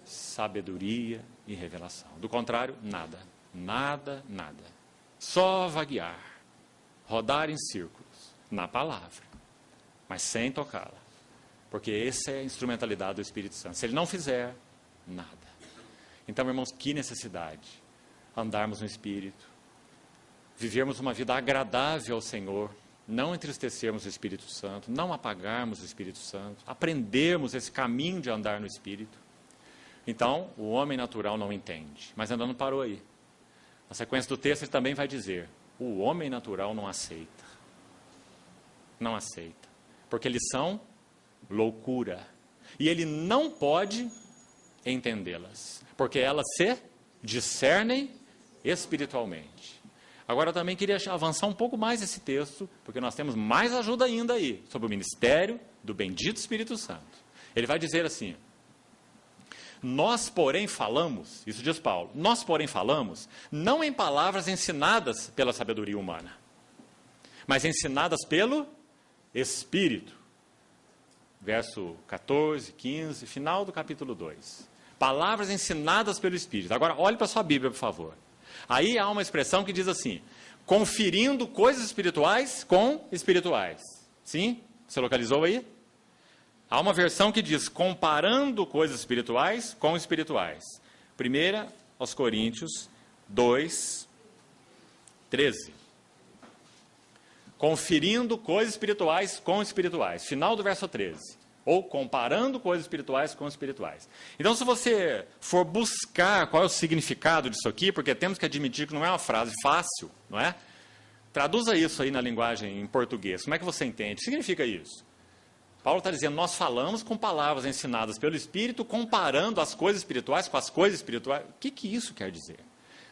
Sabedoria e revelação. Do contrário, nada. Nada, nada. Só vaguear. Rodar em círculos. Na palavra. Mas sem tocá-la. Porque essa é a instrumentalidade do Espírito Santo. Se ele não fizer, nada. Então, irmãos, que necessidade andarmos no Espírito, vivermos uma vida agradável ao Senhor, não entristecermos o Espírito Santo, não apagarmos o Espírito Santo, aprendermos esse caminho de andar no Espírito. Então, o homem natural não entende, mas ainda não parou aí. Na sequência do texto, ele também vai dizer, o homem natural não aceita. Não aceita. Porque eles são loucura. E ele não pode entendê-las. Porque elas se discernem espiritualmente. Agora, eu também queria avançar um pouco mais esse texto, porque nós temos mais ajuda ainda aí, sobre o ministério do bendito Espírito Santo. Ele vai dizer assim, nós, porém, falamos, isso diz Paulo, nós, porém, falamos, não em palavras ensinadas pela sabedoria humana, mas ensinadas pelo Espírito, verso 14, 15, final do capítulo 2. Palavras ensinadas pelo Espírito. Agora, olhe para a sua Bíblia, por favor. Aí há uma expressão que diz assim, conferindo coisas espirituais com espirituais. Sim? Você localizou aí? Há uma versão que diz, comparando coisas espirituais com espirituais. 1 aos Coríntios 2, 13. Conferindo coisas espirituais com espirituais. Final do verso 13. Ou comparando coisas espirituais com espirituais. Então, se você for buscar qual é o significado disso aqui, porque temos que admitir que não é uma frase fácil, não é? Traduza isso aí na linguagem em português. Como é que você entende? O que significa isso? Paulo está dizendo, nós falamos com palavras ensinadas pelo Espírito, comparando as coisas espirituais com as coisas espirituais. O que isso quer dizer?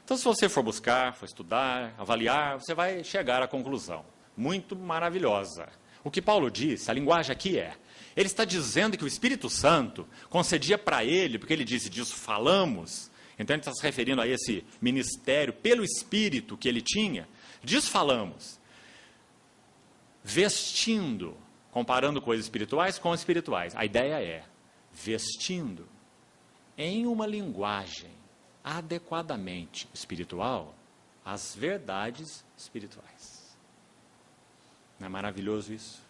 Então, se você for buscar, for estudar, avaliar, você vai chegar à conclusão. Muito maravilhosa. O que Paulo disse, a linguagem aqui é, ele está dizendo que o Espírito Santo concedia para ele, porque ele disse, disso falamos, então ele está se referindo a esse ministério pelo Espírito que ele tinha, disso falamos, vestindo, comparando coisas espirituais com espirituais. A ideia é, vestindo em uma linguagem adequadamente espiritual, as verdades espirituais. Não é maravilhoso isso?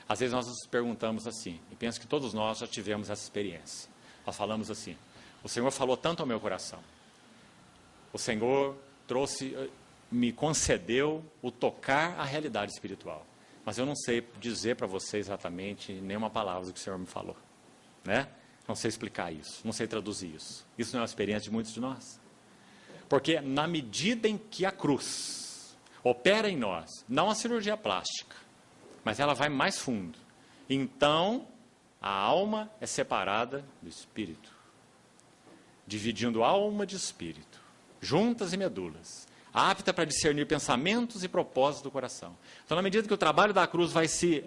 Às vezes nós nos perguntamos assim, e penso que todos nós já tivemos essa experiência. Nós falamos assim, o Senhor falou tanto ao meu coração. O Senhor me concedeu o tocar a realidade espiritual. Mas eu não sei dizer para você exatamente nenhuma palavra do que o Senhor me falou. Né? Não sei explicar isso, não sei traduzir isso. Isso não é uma experiência de muitos de nós. Porque na medida em que a cruz opera em nós, não a cirurgia plástica, mas ela vai mais fundo. Então, a alma é separada do espírito, dividindo alma de espírito, juntas e medulas, apta para discernir pensamentos e propósitos do coração. Então, na medida que o trabalho da cruz vai se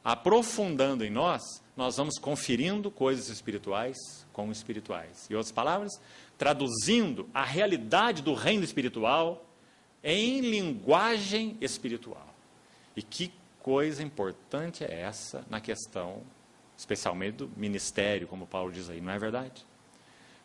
aprofundando em nós, nós vamos conferindo coisas espirituais com espirituais. Em outras palavras, traduzindo a realidade do reino espiritual em linguagem espiritual. E que coisa importante é essa na questão, especialmente do ministério, como Paulo diz aí, não é verdade?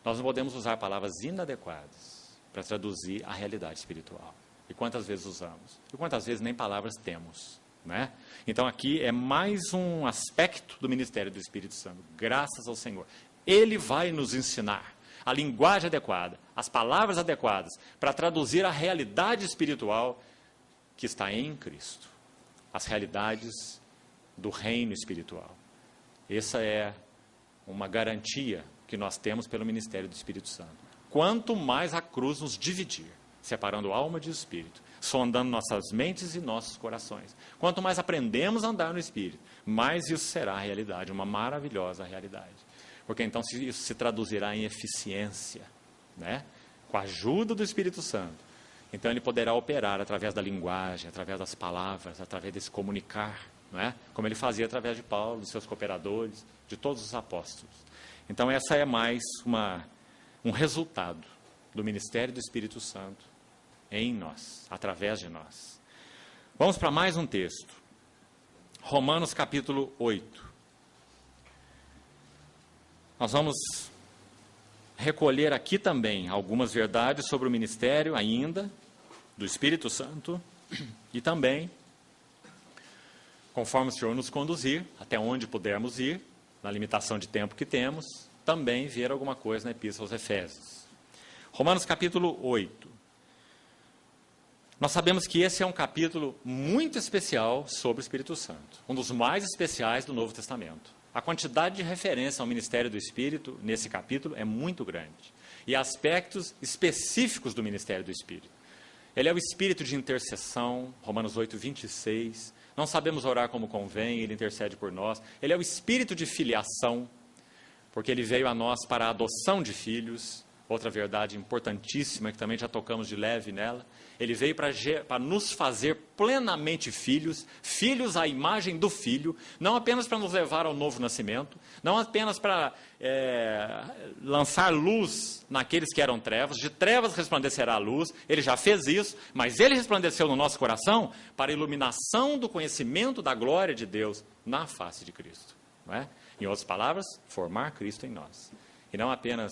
Nós não podemos usar palavras inadequadas para traduzir a realidade espiritual. E quantas vezes usamos? E quantas vezes nem palavras temos, né? Então aqui é mais um aspecto do ministério do Espírito Santo, graças ao Senhor. Ele vai nos ensinar a linguagem adequada, as palavras adequadas, para traduzir a realidade espiritual que está em Cristo. As realidades do reino espiritual. Essa é uma garantia que nós temos pelo ministério do Espírito Santo. Quanto mais a cruz nos dividir, separando alma de espírito, sondando nossas mentes e nossos corações. Quanto mais aprendemos a andar no Espírito, mais isso será a realidade, uma maravilhosa realidade. Porque então isso se traduzirá em eficiência, né? Com a ajuda do Espírito Santo. Então ele poderá operar através da linguagem, através das palavras, através desse comunicar, não é? Como ele fazia através de Paulo, dos seus cooperadores, de todos os apóstolos. Então essa é mais um resultado do ministério do Espírito Santo em nós, através de nós. Vamos para mais um texto. Romanos capítulo 8. Nós vamos recolher aqui também algumas verdades sobre o ministério ainda do Espírito Santo e também, conforme o Senhor nos conduzir, até onde pudermos ir, na limitação de tempo que temos, também ver alguma coisa na Epístola aos Efésios. Romanos capítulo 8. Nós sabemos que esse é um capítulo muito especial sobre o Espírito Santo, um dos mais especiais do Novo Testamento. A quantidade de referência ao ministério do Espírito nesse capítulo é muito grande. E aspectos específicos do ministério do Espírito. Ele é o espírito de intercessão, Romanos 8, 26. Não sabemos orar como convém, ele intercede por nós. Ele é o espírito de filiação, porque ele veio a nós para a adoção de filhos, outra verdade importantíssima, que também já tocamos de leve nela. Ele veio para nos fazer plenamente filhos, filhos à imagem do Filho, não apenas para nos levar ao novo nascimento, não apenas para lançar luz naqueles que eram trevas, de trevas resplandecerá a luz, ele já fez isso, mas ele resplandeceu no nosso coração para a iluminação do conhecimento da glória de Deus na face de Cristo. Não é? Em outras palavras, formar Cristo em nós, e não apenas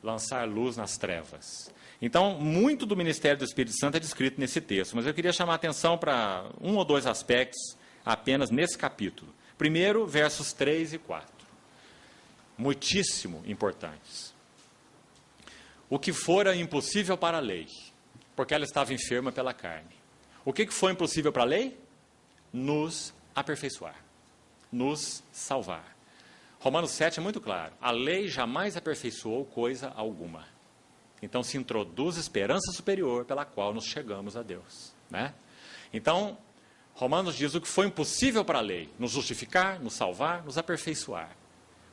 lançar luz nas trevas. Então, muito do ministério do Espírito Santo é descrito nesse texto, mas eu queria chamar a atenção para um ou dois aspectos apenas nesse capítulo. Primeiro, versos 3 e 4. Muitíssimo importantes. O que fora impossível para a lei, porque ela estava enferma pela carne. O que foi impossível para a lei? Nos aperfeiçoar, nos salvar. Romanos 7 é muito claro. A lei jamais aperfeiçoou coisa alguma. Então se introduz esperança superior pela qual nos chegamos a Deus. Né? Então, Romanos diz o que foi impossível para a lei, nos justificar, nos salvar, nos aperfeiçoar.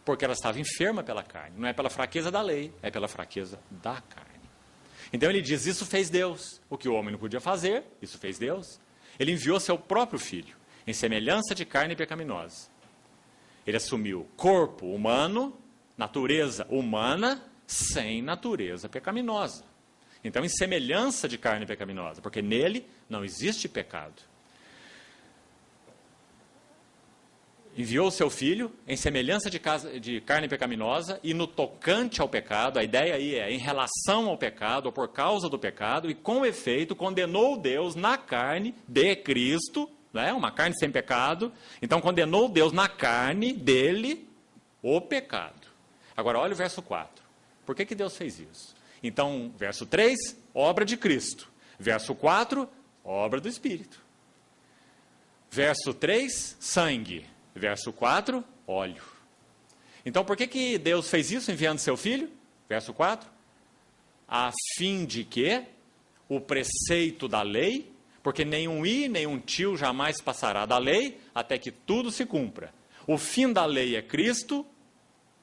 Porque ela estava enferma pela carne. Não é pela fraqueza da lei, é pela fraqueza da carne. Então ele diz, isso fez Deus. O que o homem não podia fazer, isso fez Deus. Ele enviou seu próprio Filho, em semelhança de carne pecaminosa. Ele assumiu corpo humano, natureza humana, sem natureza pecaminosa. Então, em semelhança de carne pecaminosa, porque nele não existe pecado. Enviou o seu Filho em semelhança de carne pecaminosa e no tocante ao pecado, a ideia aí é em relação ao pecado, ou por causa do pecado, e com efeito condenou Deus na carne de Cristo, né, uma carne sem pecado, então condenou Deus na carne dele o pecado. Agora olha o verso 4. Por que Deus fez isso? Então, verso 3, obra de Cristo. Verso 4, obra do Espírito. Verso 3, sangue. Verso 4, óleo. Então, por que Deus fez isso enviando seu Filho? Verso 4. A fim de que o preceito da lei, porque nenhum i, nenhum tio jamais passará da lei, até que tudo se cumpra. O fim da lei é Cristo,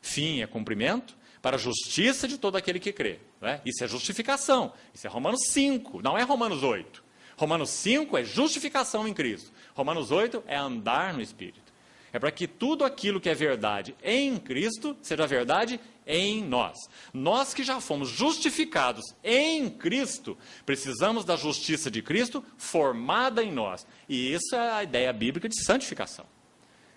fim é cumprimento, para a justiça de todo aquele que crê. Né? Isso é justificação. Isso é Romanos 5, não é Romanos 8. Romanos 5 é justificação em Cristo. Romanos 8 é andar no Espírito. É para que tudo aquilo que é verdade em Cristo seja verdade em nós. Nós que já fomos justificados em Cristo, precisamos da justiça de Cristo formada em nós. E isso é a ideia bíblica de santificação.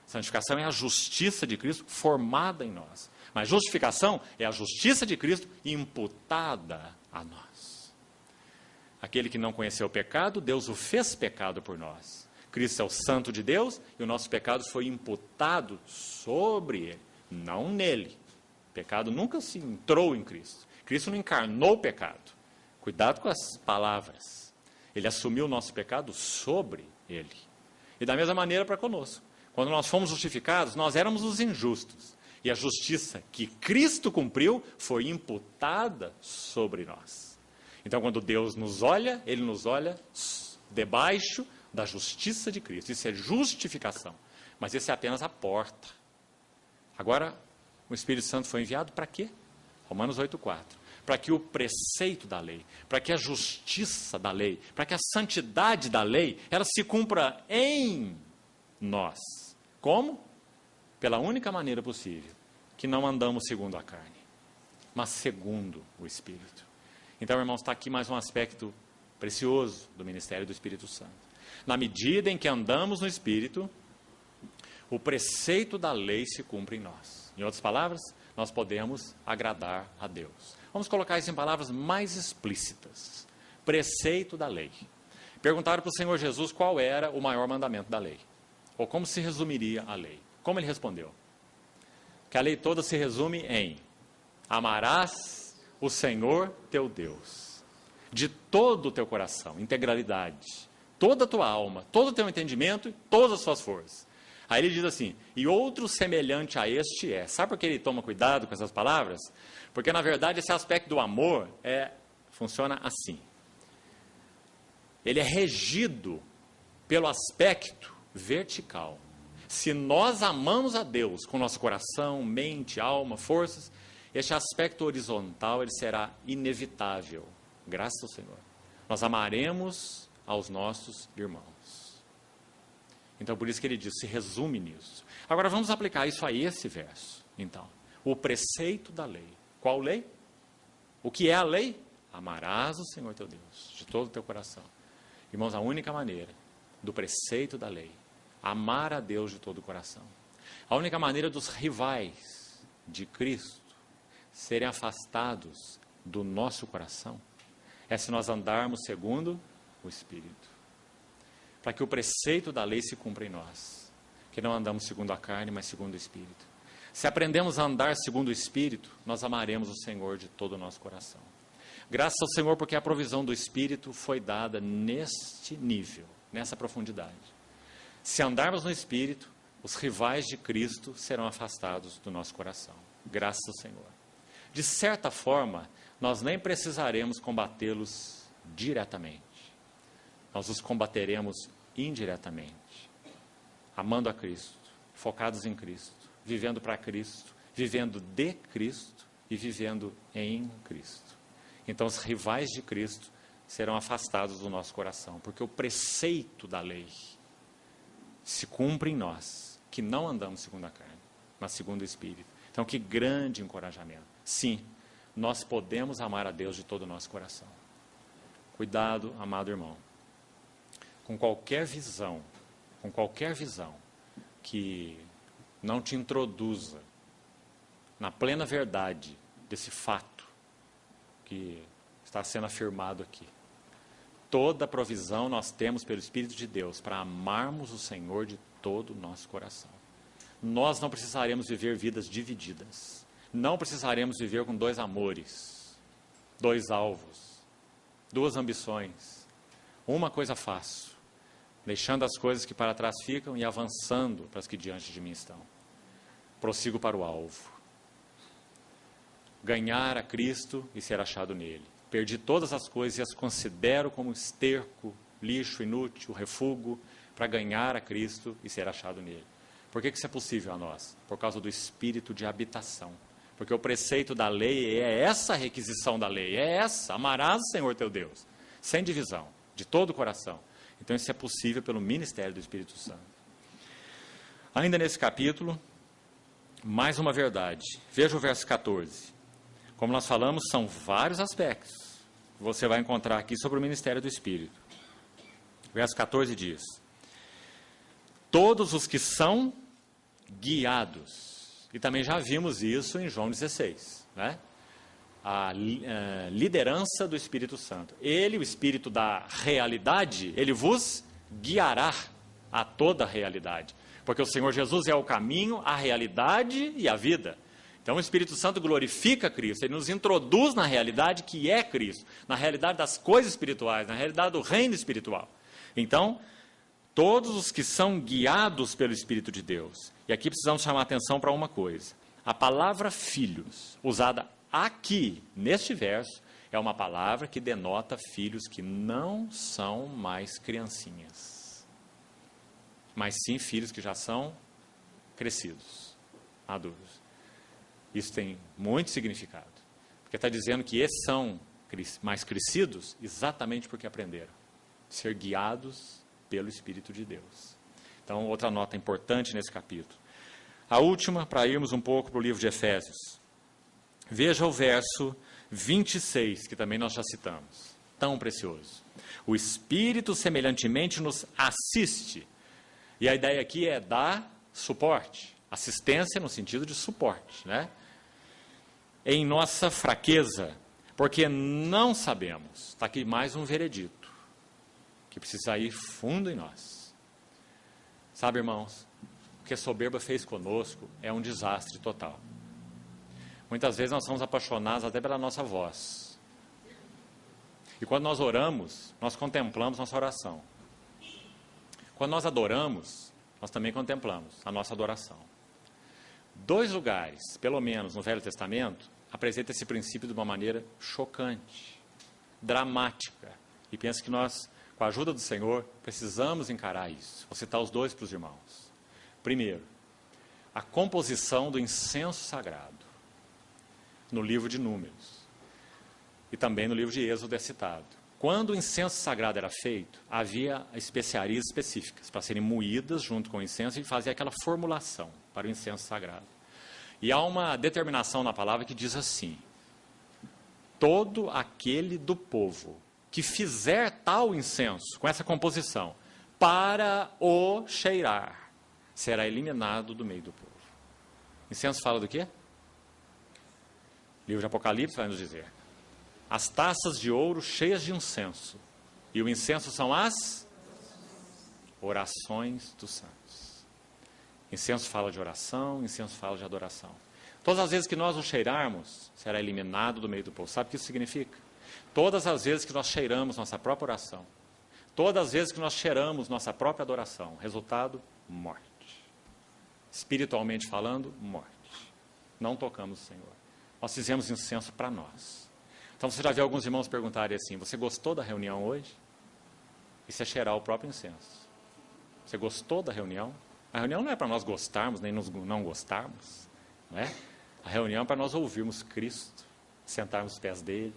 Santificação é a justiça de Cristo formada em nós. Mas justificação é a justiça de Cristo imputada a nós. Aquele que não conheceu o pecado, Deus o fez pecado por nós. Cristo é o santo de Deus e o nosso pecado foi imputado sobre ele, não nele. O pecado nunca se entrou em Cristo. Cristo não encarnou o pecado. Cuidado com as palavras. Ele assumiu o nosso pecado sobre ele. E da mesma maneira para conosco. Quando nós fomos justificados, nós éramos os injustos. E a justiça que Cristo cumpriu foi imputada sobre nós. Então, quando Deus nos olha, Ele nos olha debaixo da justiça de Cristo. Isso é justificação. Mas isso é apenas a porta. Agora, o Espírito Santo foi enviado para quê? Romanos 8,4. Para que o preceito da lei, para que a justiça da lei, para que a santidade da lei, ela se cumpra em nós. Como? Pela única maneira possível, que não andamos segundo a carne, mas segundo o Espírito. Então, irmãos, está aqui mais um aspecto precioso do ministério do Espírito Santo. Na medida em que andamos no Espírito, o preceito da lei se cumpre em nós. Em outras palavras, nós podemos agradar a Deus. Vamos colocar isso em palavras mais explícitas. Preceito da lei. Perguntaram para o Senhor Jesus qual era o maior mandamento da lei, ou como se resumiria a lei. Como ele respondeu? Que a lei toda se resume em: amarás o Senhor teu Deus de todo o teu coração, integralidade, toda a tua alma, todo o teu entendimento e todas as suas forças. Aí ele diz assim: e outro semelhante a este é. Sabe por que ele toma cuidado com essas palavras? Porque na verdade esse aspecto do amor funciona assim. Ele é regido pelo aspecto vertical. Se nós amamos a Deus com nosso coração, mente, alma, forças, Este aspecto horizontal, ele será inevitável, graças ao Senhor. Nós amaremos aos nossos irmãos. Então, por isso que ele diz, se resume nisso. Agora, vamos aplicar isso a esse verso. Então, o preceito da lei. Qual lei? O que é a lei? Amarás o Senhor teu Deus, de todo o teu coração. Irmãos, a única maneira do preceito da lei, amar a Deus de todo o coração. A única maneira dos rivais de Cristo serem afastados do nosso coração é se nós andarmos segundo o Espírito. Para que o preceito da lei se cumpra em nós. Que não andamos segundo a carne, mas segundo o Espírito. Se aprendemos a andar segundo o Espírito, nós amaremos o Senhor de todo o nosso coração. Graças ao Senhor, porque a provisão do Espírito foi dada neste nível, nessa profundidade. Se andarmos no Espírito, os rivais de Cristo serão afastados do nosso coração. Graças ao Senhor. De certa forma, nós nem precisaremos combatê-los diretamente. Nós os combateremos indiretamente. Amando a Cristo, focados em Cristo, vivendo para Cristo, vivendo de Cristo e vivendo em Cristo. Então, os rivais de Cristo serão afastados do nosso coração, porque o preceito da lei se cumpre em nós, que não andamos segundo a carne, mas segundo o Espírito. Então, que grande encorajamento. Sim, nós podemos amar a Deus de todo o nosso coração. Cuidado, amado irmão, com qualquer visão que não te introduza na plena verdade desse fato que está sendo afirmado aqui. Toda provisão nós temos pelo Espírito de Deus para amarmos o Senhor de todo o nosso coração. Nós não precisaremos viver vidas divididas. Não precisaremos viver com dois amores, dois alvos, duas ambições. Uma coisa faço, deixando as coisas que para trás ficam e avançando para as que diante de mim estão. Prossigo para o alvo. Ganhar a Cristo e ser achado nele. Perdi todas as coisas e as considero como esterco, lixo, inútil, refúgio, para ganhar a Cristo e ser achado nele. Por que isso é possível a nós? Por causa do espírito de habitação. Porque o preceito da lei é essa requisição da lei, é essa, amarás o Senhor teu Deus, sem divisão, de todo o coração. Então isso é possível pelo ministério do Espírito Santo. Ainda nesse capítulo, mais uma verdade. Veja o verso 14. Como nós falamos, são vários aspectos que você vai encontrar aqui sobre o ministério do Espírito. Verso 14 diz: todos os que são guiados, e também já vimos isso em João 16, né? A liderança do Espírito Santo. Ele, o Espírito da realidade, ele vos guiará a toda a realidade. Porque o Senhor Jesus é o caminho, a realidade e a vida. Então o Espírito Santo glorifica Cristo, ele nos introduz na realidade que é Cristo, na realidade das coisas espirituais, na realidade do reino espiritual. Então, todos os que são guiados pelo Espírito de Deus, e aqui precisamos chamar a atenção para uma coisa, a palavra filhos, usada aqui, neste verso, é uma palavra que denota filhos que não são mais criancinhas, mas sim filhos que já são crescidos, maduros. Isso tem muito significado, porque está dizendo que esses são mais crescidos exatamente porque aprenderam a ser guiados pelo Espírito de Deus. Então, outra nota importante nesse capítulo. A última, para irmos um pouco para o livro de Efésios. Veja o verso 26, que também nós já citamos. Tão precioso. O Espírito semelhantemente nos assiste. E a ideia aqui é dar suporte. Assistência no sentido de suporte, né? Em nossa fraqueza, porque não sabemos. Está aqui mais um veredito, que precisa ir fundo em nós. Sabe, irmãos, o que a soberba fez conosco é um desastre total. Muitas vezes nós somos apaixonados até pela nossa voz. E quando nós oramos, nós contemplamos nossa oração. Quando nós adoramos, nós também contemplamos a nossa adoração. 2 lugares, pelo menos no Velho Testamento, apresentam esse princípio de uma maneira chocante, dramática. E penso que nós, com a ajuda do Senhor, precisamos encarar isso. Vou citar os 2 para os irmãos. Primeiro, a composição do incenso sagrado. no livro de Números. E também no livro de Êxodo é citado. Quando o incenso sagrado era feito, havia especiarias específicas para serem moídas junto com o incenso e fazer aquela formulação para o incenso sagrado. E há uma determinação na palavra que diz assim: todo aquele do povo que fizer tal incenso, com essa composição, para o cheirar, será eliminado do meio do povo. Incenso fala do quê? O livro de Apocalipse vai nos dizer: as taças de ouro cheias de incenso. E o incenso são as orações dos santos. Incenso fala de oração, incenso fala de adoração. Todas as vezes que nós o cheirarmos, será eliminado do meio do povo. Sabe o que isso significa? Todas as vezes que nós cheiramos nossa própria oração, todas as vezes que nós cheiramos nossa própria adoração, resultado, morte. Espiritualmente falando, morte. Não tocamos o Senhor. Nós fizemos incenso para nós. Então você já viu alguns irmãos perguntarem assim: você gostou da reunião hoje? Isso é cheirar o próprio incenso. Você gostou da reunião? A reunião não é para nós gostarmos, nem não gostarmos. Não é? A reunião é para nós ouvirmos Cristo, sentarmos aos pés dele,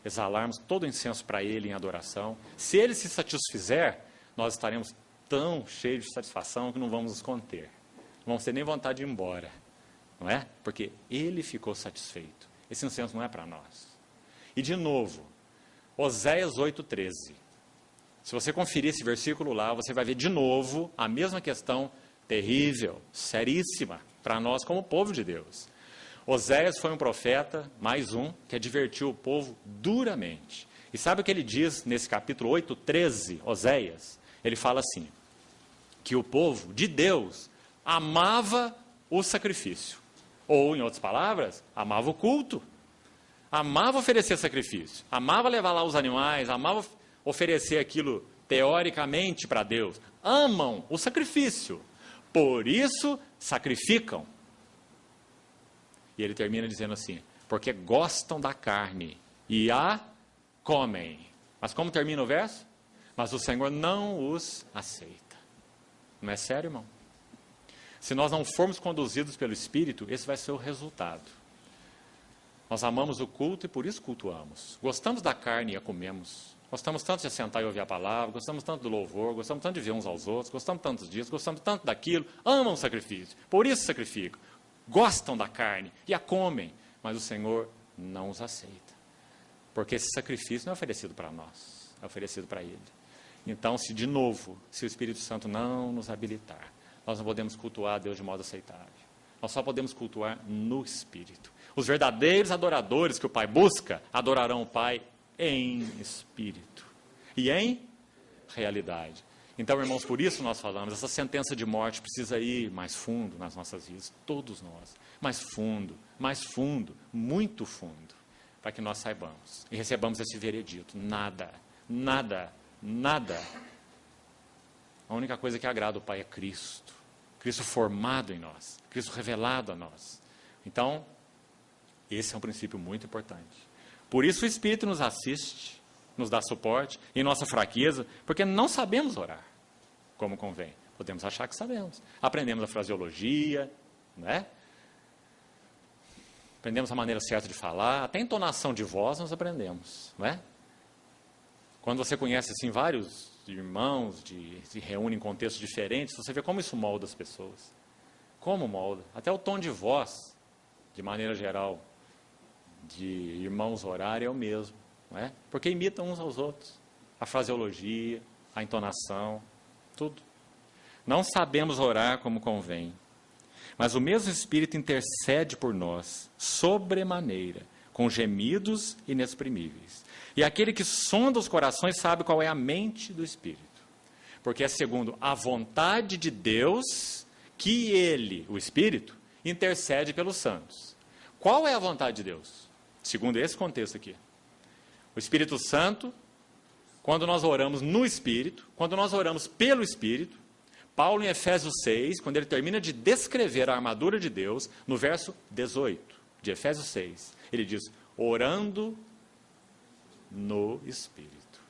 exalarmos todo o incenso para ele em adoração. Se ele se satisfizer, nós estaremos tão cheios de satisfação que não vamos nos conter. Não vamos ter nem vontade de ir embora. Não é? Porque ele ficou satisfeito. Esse incenso não é para nós. E de novo, Oséias 8,13. Se você conferir esse versículo lá, você vai ver de novo a mesma questão terrível, seríssima, para nós como povo de Deus. Oséias foi um profeta, mais um, que advertiu o povo duramente. E sabe o que ele diz nesse capítulo 8,13, Oséias? Ele fala assim, que o povo de Deus amava o sacrifício. Ou, em outras palavras, amava o culto. Amava oferecer sacrifício, amava levar lá os animais, amava oferecer aquilo teoricamente para Deus. Amam o sacrifício, por isso sacrificam. E ele termina dizendo assim: porque gostam da carne e a comem. Mas como termina o verso? Mas o Senhor não os aceita. Não é sério, irmão? Se nós não formos conduzidos pelo Espírito, esse vai ser o resultado. Nós amamos o culto e por isso cultuamos. Gostamos da carne e a comemos. Gostamos tanto de sentar e ouvir a palavra, gostamos tanto do louvor, gostamos tanto de ver uns aos outros, gostamos tanto disso, gostamos tanto daquilo, amam o sacrifício, por isso sacrificam. Gostam da carne e a comem, mas o Senhor não os aceita. Porque esse sacrifício não é oferecido para nós, é oferecido para Ele. Então, se o Espírito Santo não nos habilitar, nós não podemos cultuar a Deus de modo aceitável. Nós só podemos cultuar no Espírito. Os verdadeiros adoradores que o Pai busca, adorarão o Pai em espírito e em realidade. Então, irmãos, por isso nós falamos, essa sentença de morte precisa ir mais fundo nas nossas vidas, todos nós. Mais fundo, muito fundo, para que nós saibamos e recebamos esse veredito. Nada. A única coisa que agrada o Pai é Cristo. Cristo formado em nós, Cristo revelado a nós. Então, esse é um princípio muito importante. Por isso o Espírito nos assiste, nos dá suporte em nossa fraqueza, porque não sabemos orar como convém. Podemos achar que sabemos. Aprendemos a fraseologia, né? Aprendemos a maneira certa de falar, até entonação de voz nós aprendemos, não é? Quando você conhece assim vários irmãos, se reúnem em contextos diferentes, você vê como isso molda as pessoas. Como molda? Até o tom de voz, de maneira geral, de irmãos orarem é o mesmo, não é? Porque imitam uns aos outros. A fraseologia, a entonação, tudo. Não sabemos orar como convém, mas o mesmo Espírito intercede por nós, sobremaneira, com gemidos inexprimíveis. E aquele que sonda os corações sabe qual é a mente do Espírito. Porque é segundo a vontade de Deus que ele, o Espírito, intercede pelos santos. Qual é a vontade de Deus? Segundo esse contexto aqui. O Espírito Santo, quando nós oramos no Espírito, quando nós oramos pelo Espírito, Paulo em Efésios 6, quando ele termina de descrever a armadura de Deus, no verso 18 de Efésios 6, ele diz, orando no Espírito.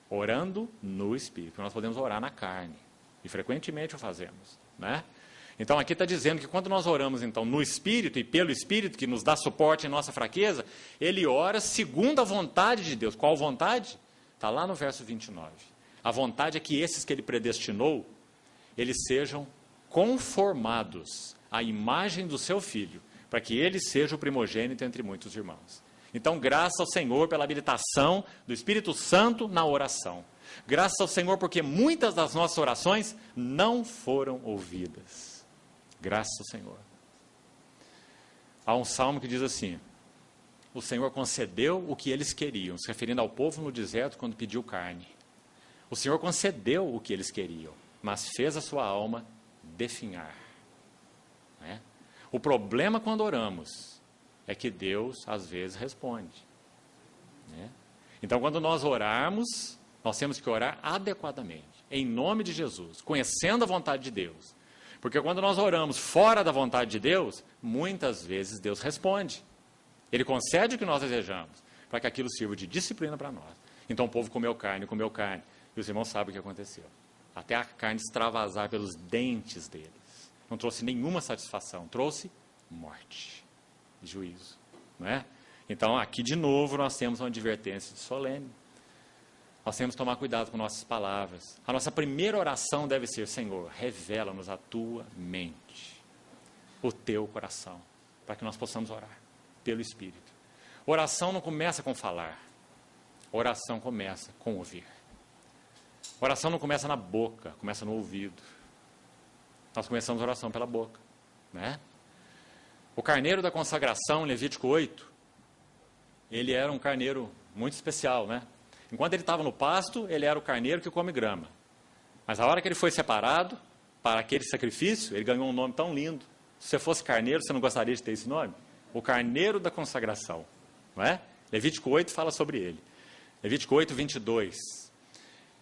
Orando no Espírito. Nós podemos orar na carne. E frequentemente o fazemos, né? Então aqui está dizendo que quando nós oramos então no Espírito e pelo Espírito, que nos dá suporte em nossa fraqueza, ele ora segundo a vontade de Deus. Qual vontade? Está lá no verso 29. A vontade é que esses que ele predestinou, eles sejam conformados à imagem do seu Filho, para que ele seja o primogênito entre muitos irmãos. Então, graças ao Senhor pela habilitação do Espírito Santo na oração. Graças ao Senhor porque muitas das nossas orações não foram ouvidas. Graças ao Senhor. Há um salmo que diz assim: o Senhor concedeu o que eles queriam, se referindo ao povo no deserto quando pediu carne. O Senhor concedeu o que eles queriam, mas fez a sua alma definhar. Né? O problema quando oramos é que Deus às vezes responde. Né? Então quando nós orarmos, nós temos que orar adequadamente, em nome de Jesus, conhecendo a vontade de Deus. Porque quando nós oramos fora da vontade de Deus, muitas vezes Deus responde. Ele concede o que nós desejamos, para que aquilo sirva de disciplina para nós. Então o povo comeu carne, e os irmãos sabem o que aconteceu. Até a carne extravasar pelos dentes deles. Não trouxe nenhuma satisfação, trouxe morte e juízo. Não é? Então aqui de novo nós temos uma advertência solene. Nós temos que tomar cuidado com nossas palavras. A nossa primeira oração deve ser: Senhor, revela-nos a tua mente, o teu coração, para que nós possamos orar pelo Espírito. Oração não começa com falar. Oração começa com ouvir. Oração não começa na boca, começa no ouvido. Nós começamos a oração pela boca. Né? O carneiro da consagração, em Levítico 8, ele era um carneiro muito especial, né? Enquanto ele estava no pasto, ele era o carneiro que come grama. Mas a hora que ele foi separado para aquele sacrifício, ele ganhou um nome tão lindo. Se você fosse carneiro, você não gostaria de ter esse nome? O carneiro da consagração. Não é? Levítico 8 fala sobre ele. Levítico 8, 22.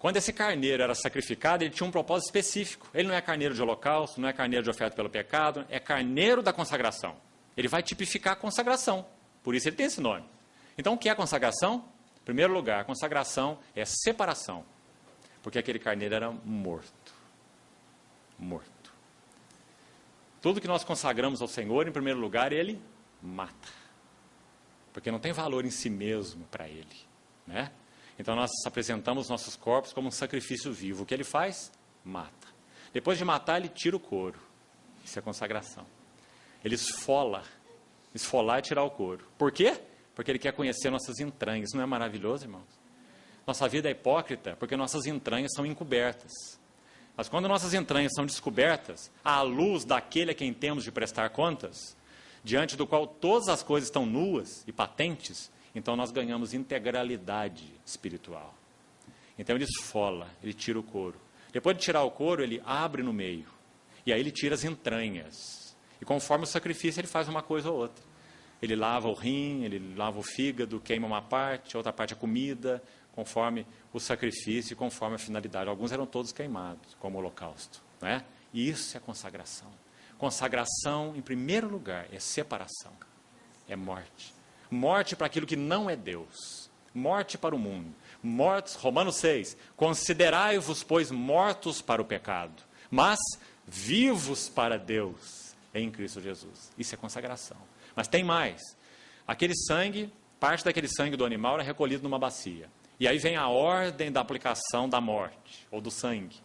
Quando esse carneiro era sacrificado, ele tinha um propósito específico. Ele não é carneiro de holocausto, não é carneiro de oferta pelo pecado, é carneiro da consagração. Ele vai tipificar a consagração. Por isso ele tem esse nome. Então o que é a consagração? Em primeiro lugar, a consagração é separação, porque aquele carneiro era morto. Morto. Tudo que nós consagramos ao Senhor, em primeiro lugar, ele mata, porque não tem valor em si mesmo para ele. Né? Então nós apresentamos nossos corpos como um sacrifício vivo. O que ele faz? Mata. Depois de matar, ele tira o couro. Isso é consagração. Ele esfola. Esfolar é tirar o couro. Por quê? Porque ele quer conhecer nossas entranhas. Isso não é maravilhoso, irmãos? Nossa vida é hipócrita porque nossas entranhas são encobertas. Mas quando nossas entranhas são descobertas, à luz daquele a quem temos de prestar contas, diante do qual todas as coisas estão nuas e patentes, então nós ganhamos integralidade espiritual. Então ele esfola, ele tira o couro. Depois de tirar o couro, ele abre no meio. E aí ele tira as entranhas. E conforme o sacrifício, ele faz uma coisa ou outra. Ele lava o rim, ele lava o fígado, queima uma parte, a outra parte é comida, conforme o sacrifício e conforme a finalidade. Alguns eram todos queimados, como o holocausto. Não é? E isso é consagração. Consagração, em primeiro lugar, é separação. É morte. Morte para aquilo que não é Deus. Morte para o mundo. Mortos, Romanos 6. Considerai-vos, pois, mortos para o pecado, mas vivos para Deus em Cristo Jesus. Isso é consagração. Mas tem mais. Aquele sangue, parte daquele sangue do animal era recolhido numa bacia. E aí vem a ordem da aplicação da morte, ou do sangue.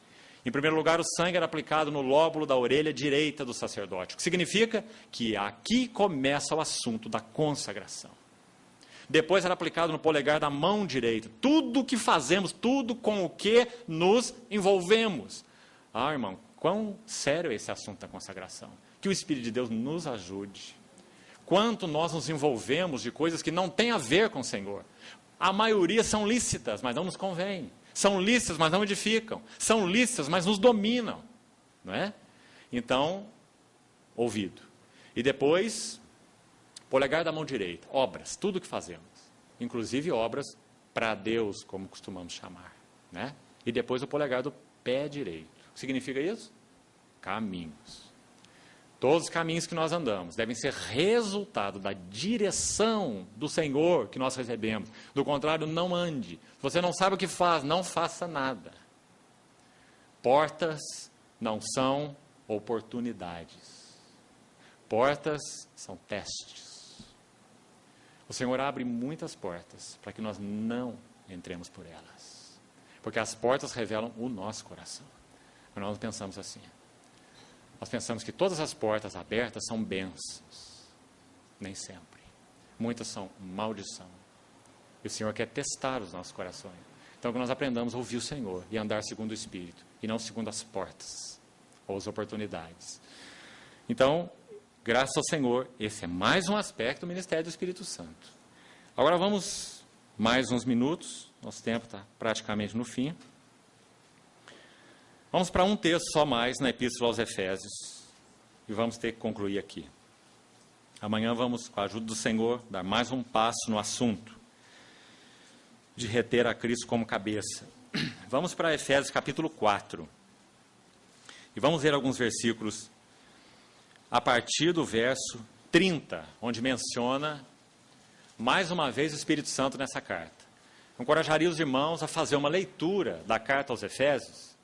Em primeiro lugar, o sangue era aplicado no lóbulo da orelha direita do sacerdote, o que significa que aqui começa o assunto da consagração. Depois era aplicado no polegar da mão direita. Tudo o que fazemos, tudo com o que nos envolvemos. Ah, irmão, quão sério é esse assunto da consagração. Que o Espírito de Deus nos ajude. Quanto nós nos envolvemos de coisas que não têm a ver com o Senhor. A maioria são lícitas, mas não nos convém. São lícitas, mas não edificam. São lícitas, mas nos dominam. Não é? Então, ouvido. E depois, polegar da mão direita. Obras, tudo o que fazemos. Inclusive obras para Deus, como costumamos chamar. Né? E depois o polegar do pé direito. O que significa isso? Caminhos. Todos os caminhos que nós andamos devem ser resultado da direção do Senhor que nós recebemos. Do contrário, não ande. Se você não sabe o que faz, não faça nada. Portas não são oportunidades. Portas são testes. O Senhor abre muitas portas para que nós não entremos por elas. Porque as portas revelam o nosso coração. Mas nós não pensamos assim. Nós pensamos que todas as portas abertas são bênçãos. Nem sempre. Muitas são maldição. E o Senhor quer testar os nossos corações. Então, que nós aprendamos a ouvir o Senhor e andar segundo o Espírito, e não segundo as portas ou as oportunidades. Então, graças ao Senhor, esse é mais um aspecto do ministério do Espírito Santo. Agora vamos mais uns minutos, nosso tempo está praticamente no fim. Vamos para um texto só mais na Epístola aos Efésios, e vamos ter que concluir aqui. Amanhã vamos, com a ajuda do Senhor, dar mais um passo no assunto de reter a Cristo como cabeça. Vamos para Efésios capítulo 4. E vamos ver alguns versículos a partir do verso 30, onde menciona mais uma vez o Espírito Santo nessa carta. Eu encorajaria os irmãos a fazer uma leitura da carta aos Efésios,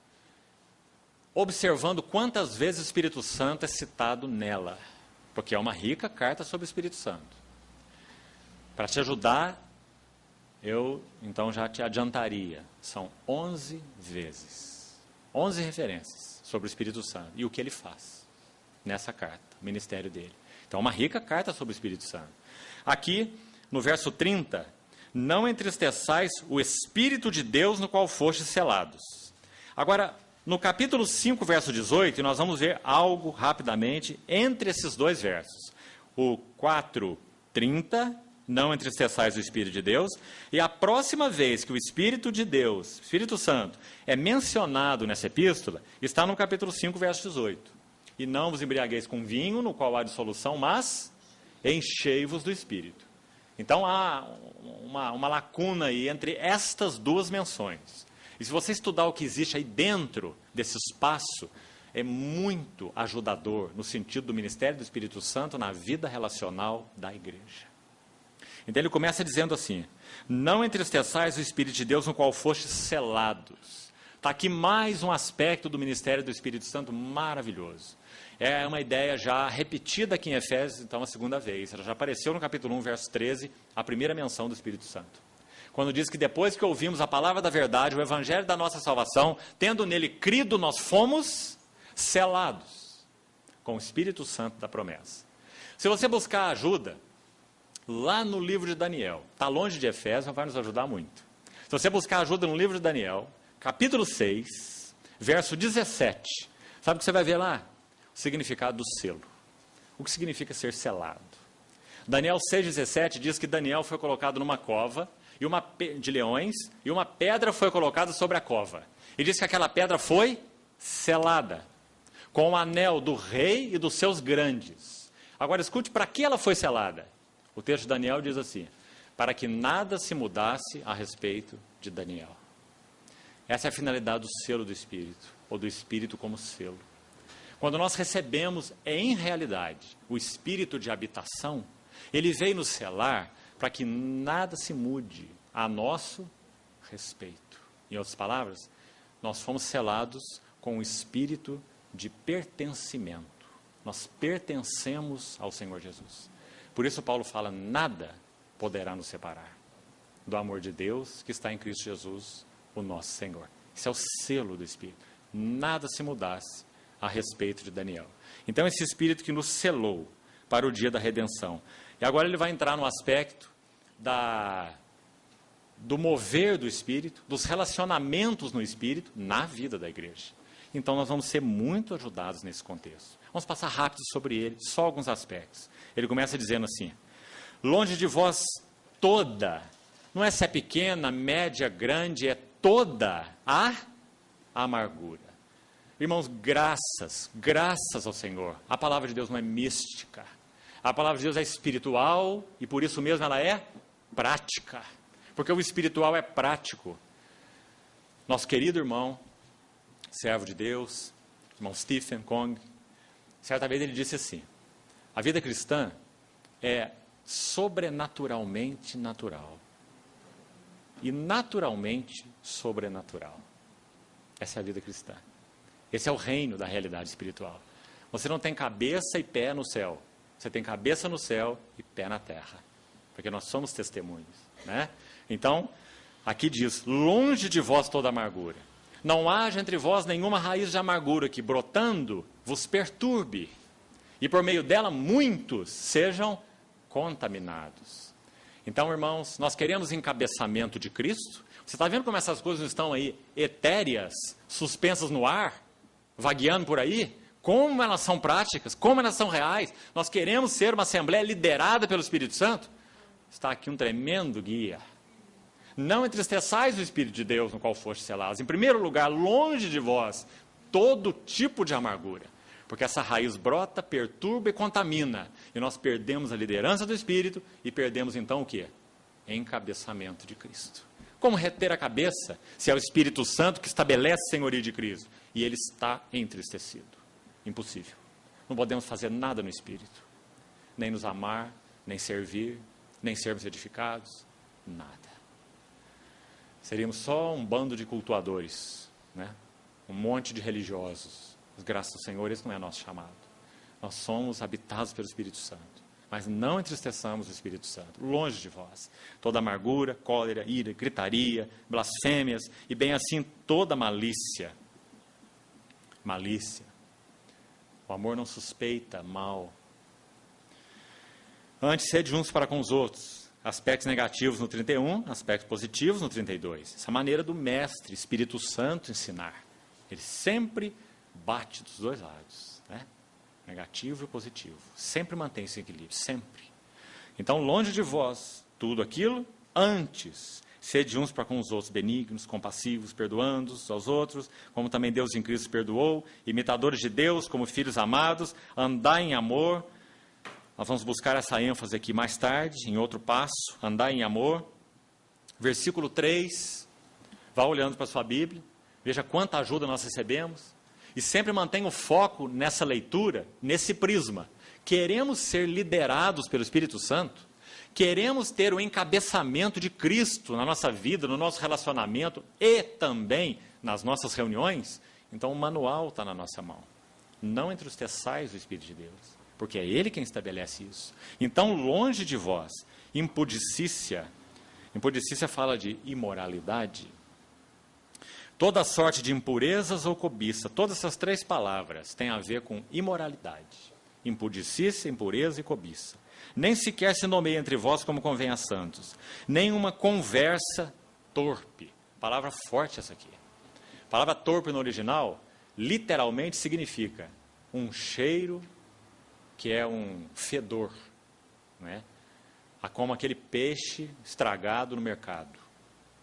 observando quantas vezes o Espírito Santo é citado nela, porque é uma rica carta sobre o Espírito Santo. Para te ajudar, eu então já te adiantaria, são 11 vezes, 11 referências sobre o Espírito Santo e o que ele faz nessa carta, o ministério dele. Então, uma rica carta sobre o Espírito Santo. Aqui, no verso 30, não entristeçais o Espírito de Deus no qual fostes selados. Agora, no capítulo 5, verso 18, nós vamos ver algo rapidamente entre esses dois versos. O 4:30, não entristeçais o Espírito de Deus, e a próxima vez que o Espírito de Deus, Espírito Santo, é mencionado nessa epístola, está no capítulo 5, verso 18. E não vos embriagueis com vinho, no qual há dissolução, mas enchei-vos do Espírito. Então há uma lacuna aí entre estas duas menções. E se você estudar o que existe aí dentro desse espaço, é muito ajudador no sentido do ministério do Espírito Santo na vida relacional da igreja. Então ele começa dizendo assim: não entristeçais o Espírito de Deus no qual fostes selados. Está aqui mais um aspecto do ministério do Espírito Santo maravilhoso. É uma ideia já repetida aqui em Efésios, então a segunda vez. Ela já apareceu no capítulo 1, verso 13, a primeira menção do Espírito Santo. Quando diz que depois que ouvimos a palavra da verdade, o evangelho da nossa salvação, tendo nele crido, nós fomos selados com o Espírito Santo da promessa. Se você buscar ajuda, lá no livro de Daniel, está longe de Efésios, vai nos ajudar muito. Se você buscar ajuda no livro de Daniel, capítulo 6, verso 17, sabe o que você vai ver lá? O significado do selo. O que significa ser selado. Daniel 6,17 diz que Daniel foi colocado numa cova de leões, e uma pedra foi colocada sobre a cova. E diz que aquela pedra foi selada, com o anel do rei e dos seus grandes. Agora escute, para que ela foi selada? O texto de Daniel diz assim: para que nada se mudasse a respeito de Daniel. Essa é a finalidade do selo do Espírito, ou do Espírito como selo. Quando nós recebemos, em realidade, o Espírito de habitação, ele veio nos selar para que nada se mude a nosso respeito. Em outras palavras, nós fomos selados com o Espírito de pertencimento. Nós pertencemos ao Senhor Jesus. Por isso Paulo fala: nada poderá nos separar do amor de Deus que está em Cristo Jesus, o nosso Senhor. Esse é o selo do Espírito. Nada se mudasse a respeito de Daniel. Então esse Espírito que nos selou para o dia da redenção. E agora ele vai entrar no aspecto do mover do Espírito, dos relacionamentos no Espírito, na vida da igreja. Então nós vamos ser muito ajudados nesse contexto. Vamos passar rápido sobre ele, só alguns aspectos. Ele começa dizendo assim: longe de vós toda, não é se é pequena, média, grande, é toda a amargura. Irmãos, graças ao Senhor. A palavra de Deus não é mística. A palavra de Deus é espiritual e por isso mesmo ela é prática. Porque o espiritual é prático. Nosso querido irmão, servo de Deus, irmão Stephen Kong, certa vez ele disse assim: a vida cristã é sobrenaturalmente natural e naturalmente sobrenatural. Essa é a vida cristã. Esse é o reino da realidade espiritual. Você não tem cabeça e pé no céu. Você tem cabeça no céu e pé na terra. Porque nós somos testemunhos, né? Então, aqui diz, longe de vós toda amargura. Não haja entre vós nenhuma raiz de amargura que, brotando, vos perturbe. E por meio dela, muitos sejam contaminados. Então, irmãos, nós queremos encabeçamento de Cristo. Você está vendo como essas coisas estão aí etéreas, suspensas no ar, vagueando por aí? Como elas são práticas, como elas são reais. Nós queremos ser uma assembleia liderada pelo Espírito Santo. Está aqui um tremendo guia. Não entristeçais o Espírito de Deus no qual foste selados. Em primeiro lugar, longe de vós, todo tipo de amargura. Porque essa raiz brota, perturba e contamina. E nós perdemos a liderança do Espírito e perdemos então o quê? Encabeçamento de Cristo. Como reter a cabeça se é o Espírito Santo que estabelece a senhoria de Cristo e ele está entristecido? Impossível. Não podemos fazer nada no Espírito. Nem nos amar, nem servir, nem sermos edificados, nada. Seríamos só um bando de cultuadores, né? Um monte de religiosos. Mas, graças ao Senhor, esse não é nosso chamado. Nós somos habitados pelo Espírito Santo. Mas não entristeçamos o Espírito Santo. Longe de vós. Toda amargura, cólera, ira, gritaria, blasfêmias e bem assim toda malícia. Malícia. O amor não suspeita mal. Antes, sede uns para com os outros. Aspectos negativos no 31, aspectos positivos no 32. Essa maneira do Mestre, Espírito Santo, ensinar. Ele sempre bate dos dois lados, né? Negativo e positivo. Sempre mantém esse equilíbrio, sempre. Então, longe de vós, tudo aquilo, antes, sede uns para com os outros benignos, compassivos, perdoando-os aos outros, como também Deus em Cristo perdoou, imitadores de Deus, como filhos amados, andai em amor. Nós vamos buscar essa ênfase aqui mais tarde, em outro passo, andar em amor. Versículo 3, vá olhando para a sua Bíblia, veja quanta ajuda nós recebemos, e sempre mantenha o foco nessa leitura, nesse prisma. Queremos ser liderados pelo Espírito Santo? Queremos ter o encabeçamento de Cristo na nossa vida, no nosso relacionamento e também nas nossas reuniões? Então o manual está na nossa mão. Não entristeçais o Espírito de Deus. Porque é Ele quem estabelece isso. Então, longe de vós, impudicícia. Impudicícia fala de imoralidade. Toda sorte de impurezas ou cobiça. Todas essas três palavras têm a ver com imoralidade. Impudicícia, impureza e cobiça. Nem sequer se nomeia entre vós como convém a santos. Nem uma conversa torpe. Palavra forte essa aqui. A palavra torpe no original, literalmente significa um cheiro que é um fedor, não é? Como aquele peixe estragado no mercado.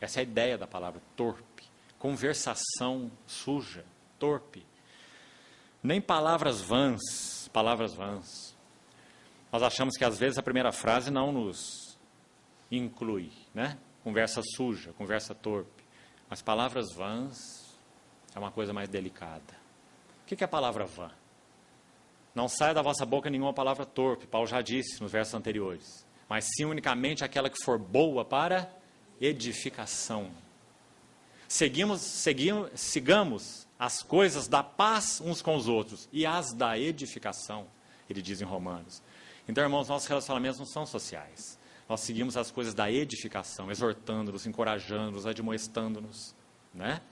Essa é a ideia da palavra torpe. Conversação suja, torpe. Nem palavras vãs, palavras vãs. Nós achamos que às vezes a primeira frase não nos inclui, né? Conversa suja, conversa torpe. Mas palavras vãs é uma coisa mais delicada. O que é a palavra vã? Não saia da vossa boca nenhuma palavra torpe, Paulo já disse nos versos anteriores, mas sim unicamente aquela que for boa para edificação. Sigamos as coisas da paz uns com os outros e as da edificação, ele diz em Romanos. Então, irmãos, nossos relacionamentos não são sociais. Nós seguimos as coisas da edificação, exortando-nos, encorajando-nos, admoestando-nos, né?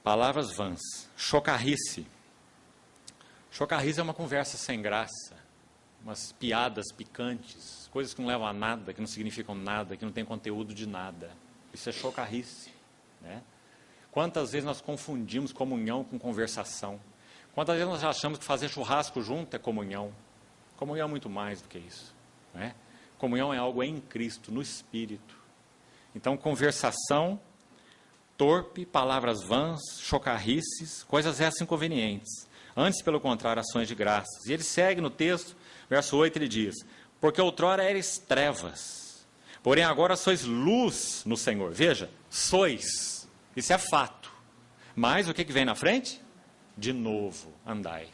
Palavras vãs, chocarrice. Chocarrice é uma conversa sem graça, umas piadas picantes, coisas que não levam a nada, que não significam nada, que não tem conteúdo de nada. Isso é chocarrice, né? Quantas vezes nós confundimos comunhão com conversação? Quantas vezes nós achamos que fazer churrasco junto é comunhão? Comunhão é muito mais do que isso, né? Comunhão é algo em Cristo, no Espírito. Então, conversação torpe, palavras vãs, chocarrices, coisas essas inconvenientes. Antes, pelo contrário, ações de graças. E ele segue no texto, verso 8, ele diz, porque outrora eres trevas, porém agora sois luz no Senhor. Veja, sois, isso é fato. Mas o que vem na frente? De novo, andai.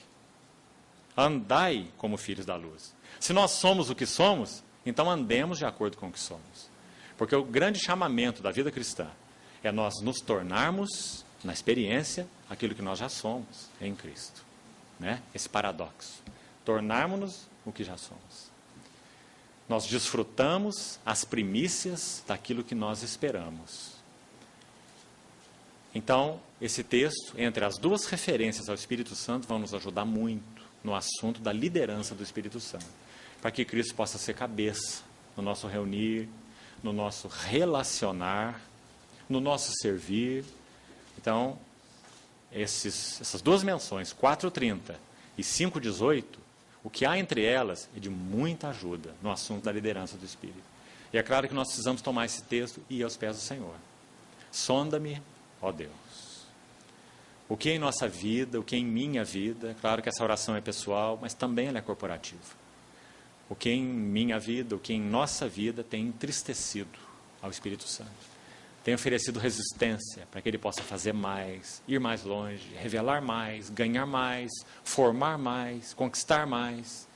Andai como filhos da luz. Se nós somos o que somos, então andemos de acordo com o que somos. Porque o grande chamamento da vida cristã é nós nos tornarmos, na experiência, aquilo que nós já somos em Cristo. né? Esse paradoxo. Tornarmos-nos o que já somos. Nós desfrutamos as primícias daquilo que nós esperamos. Então, esse texto, entre as duas referências ao Espírito Santo, vão nos ajudar muito no assunto da liderança do Espírito Santo, para que Cristo possa ser cabeça no nosso reunir, no nosso relacionar, no nosso servir. Então, essas duas menções, 4:30 e 5:18, o que há entre elas é de muita ajuda no assunto da liderança do Espírito. E é claro que nós precisamos tomar esse texto e ir aos pés do Senhor. Sonda-me, ó Deus. O que em nossa vida, o que em minha vida, claro que essa oração é pessoal, mas também ela é corporativa. O que em minha vida, o que em nossa vida tem entristecido ao Espírito Santo. Tem oferecido resistência para que Ele possa fazer mais, ir mais longe, revelar mais, ganhar mais, formar mais, conquistar mais.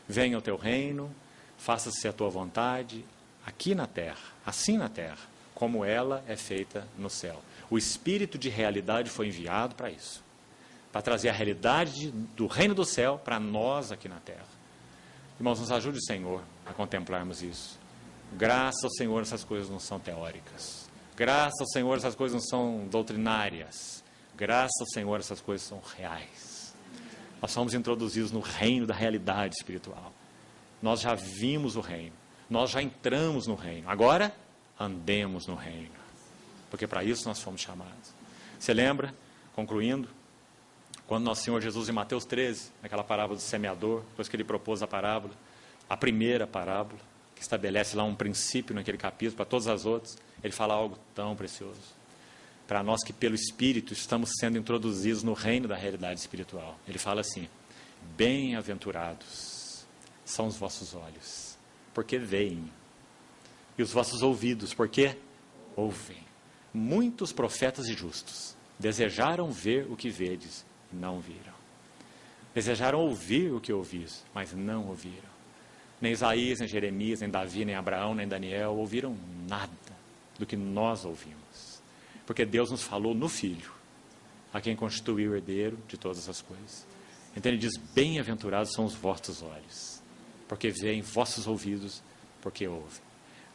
Venha o Teu reino, faça-se a Tua vontade, aqui na terra, assim na terra, como ela é feita no céu. O Espírito de realidade foi enviado para isso, para trazer a realidade do reino do céu para nós aqui na terra. Irmãos, nos ajude o Senhor a contemplarmos isso. Graças ao Senhor, essas coisas não são teóricas. Graças ao Senhor, essas coisas não são doutrinárias. Graças ao Senhor, essas coisas são reais. Nós somos introduzidos no reino da realidade espiritual. Nós já vimos o reino. Nós já entramos no reino. Agora, andemos no reino. Porque para isso nós fomos chamados. Você lembra, concluindo, quando nosso Senhor Jesus, em Mateus 13, naquela parábola do semeador, depois que Ele propôs a parábola, a primeira parábola, que estabelece lá um princípio naquele capítulo, para todas as outras, Ele fala algo tão precioso. Para nós que pelo Espírito estamos sendo introduzidos no reino da realidade espiritual. Ele fala assim: bem-aventurados são os vossos olhos, porque veem, e os vossos ouvidos, porque ouvem. Muitos profetas e justos desejaram ver o que vedes e não viram. Desejaram ouvir o que ouvis, mas não ouviram. Nem Isaías, nem Jeremias, nem Davi, nem Abraão, nem Daniel ouviram nada do que nós ouvimos. Porque Deus nos falou no Filho, a quem constituiu o herdeiro de todas as coisas. Então Ele diz: bem-aventurados são os vossos olhos, porque veem, vossos ouvidos, porque ouvem.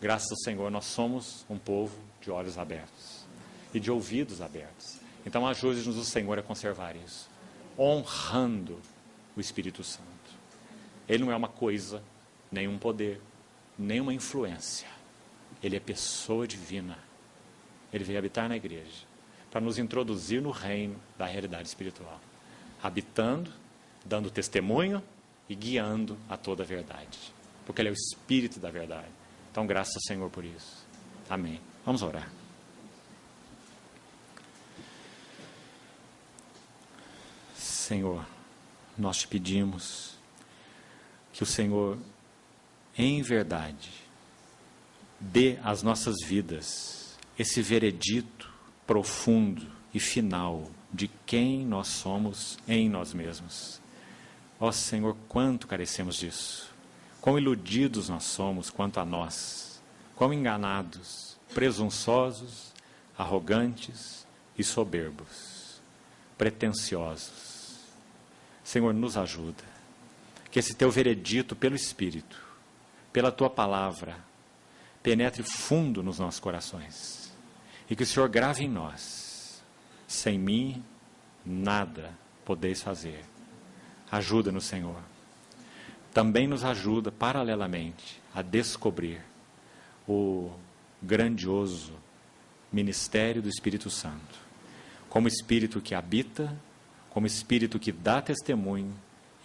Graças ao Senhor, nós somos um povo de olhos abertos e de ouvidos abertos. Então ajude-nos o Senhor a conservar isso, honrando o Espírito Santo. Ele não é uma coisa, nem um poder, nem uma influência. Ele é pessoa divina. Ele veio habitar na igreja para nos introduzir no reino da realidade espiritual, habitando, dando testemunho e guiando a toda a verdade, porque Ele é o Espírito da verdade. Então, graças ao Senhor por isso. Amém. Vamos orar. Senhor, nós te pedimos que o Senhor, em verdade, dê às nossas vidas esse veredito profundo e final de quem nós somos em nós mesmos. Ó Senhor, quanto carecemos disso. Quão iludidos nós somos quanto a nós, quão enganados, presunçosos, arrogantes e soberbos, pretensiosos. Senhor, nos ajuda, que esse Teu veredito pelo Espírito, pela Tua palavra, penetre fundo nos nossos corações, e que o Senhor grave em nós: sem mim, nada podeis fazer. Ajuda-nos, Senhor. Também nos ajuda, paralelamente, a descobrir o grandioso ministério do Espírito Santo, como Espírito que habita, como Espírito que dá testemunho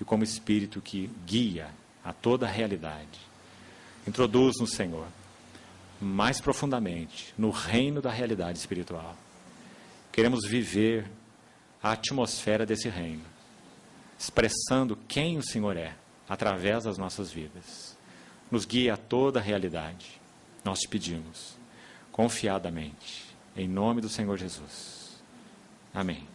e como Espírito que guia a toda a realidade. Introduz-nos, Senhor, mais profundamente no reino da realidade espiritual. Queremos viver a atmosfera desse reino, expressando quem o Senhor é, através das nossas vidas. Nos guia a toda a realidade. Nós te pedimos, confiadamente, em nome do Senhor Jesus. Amém.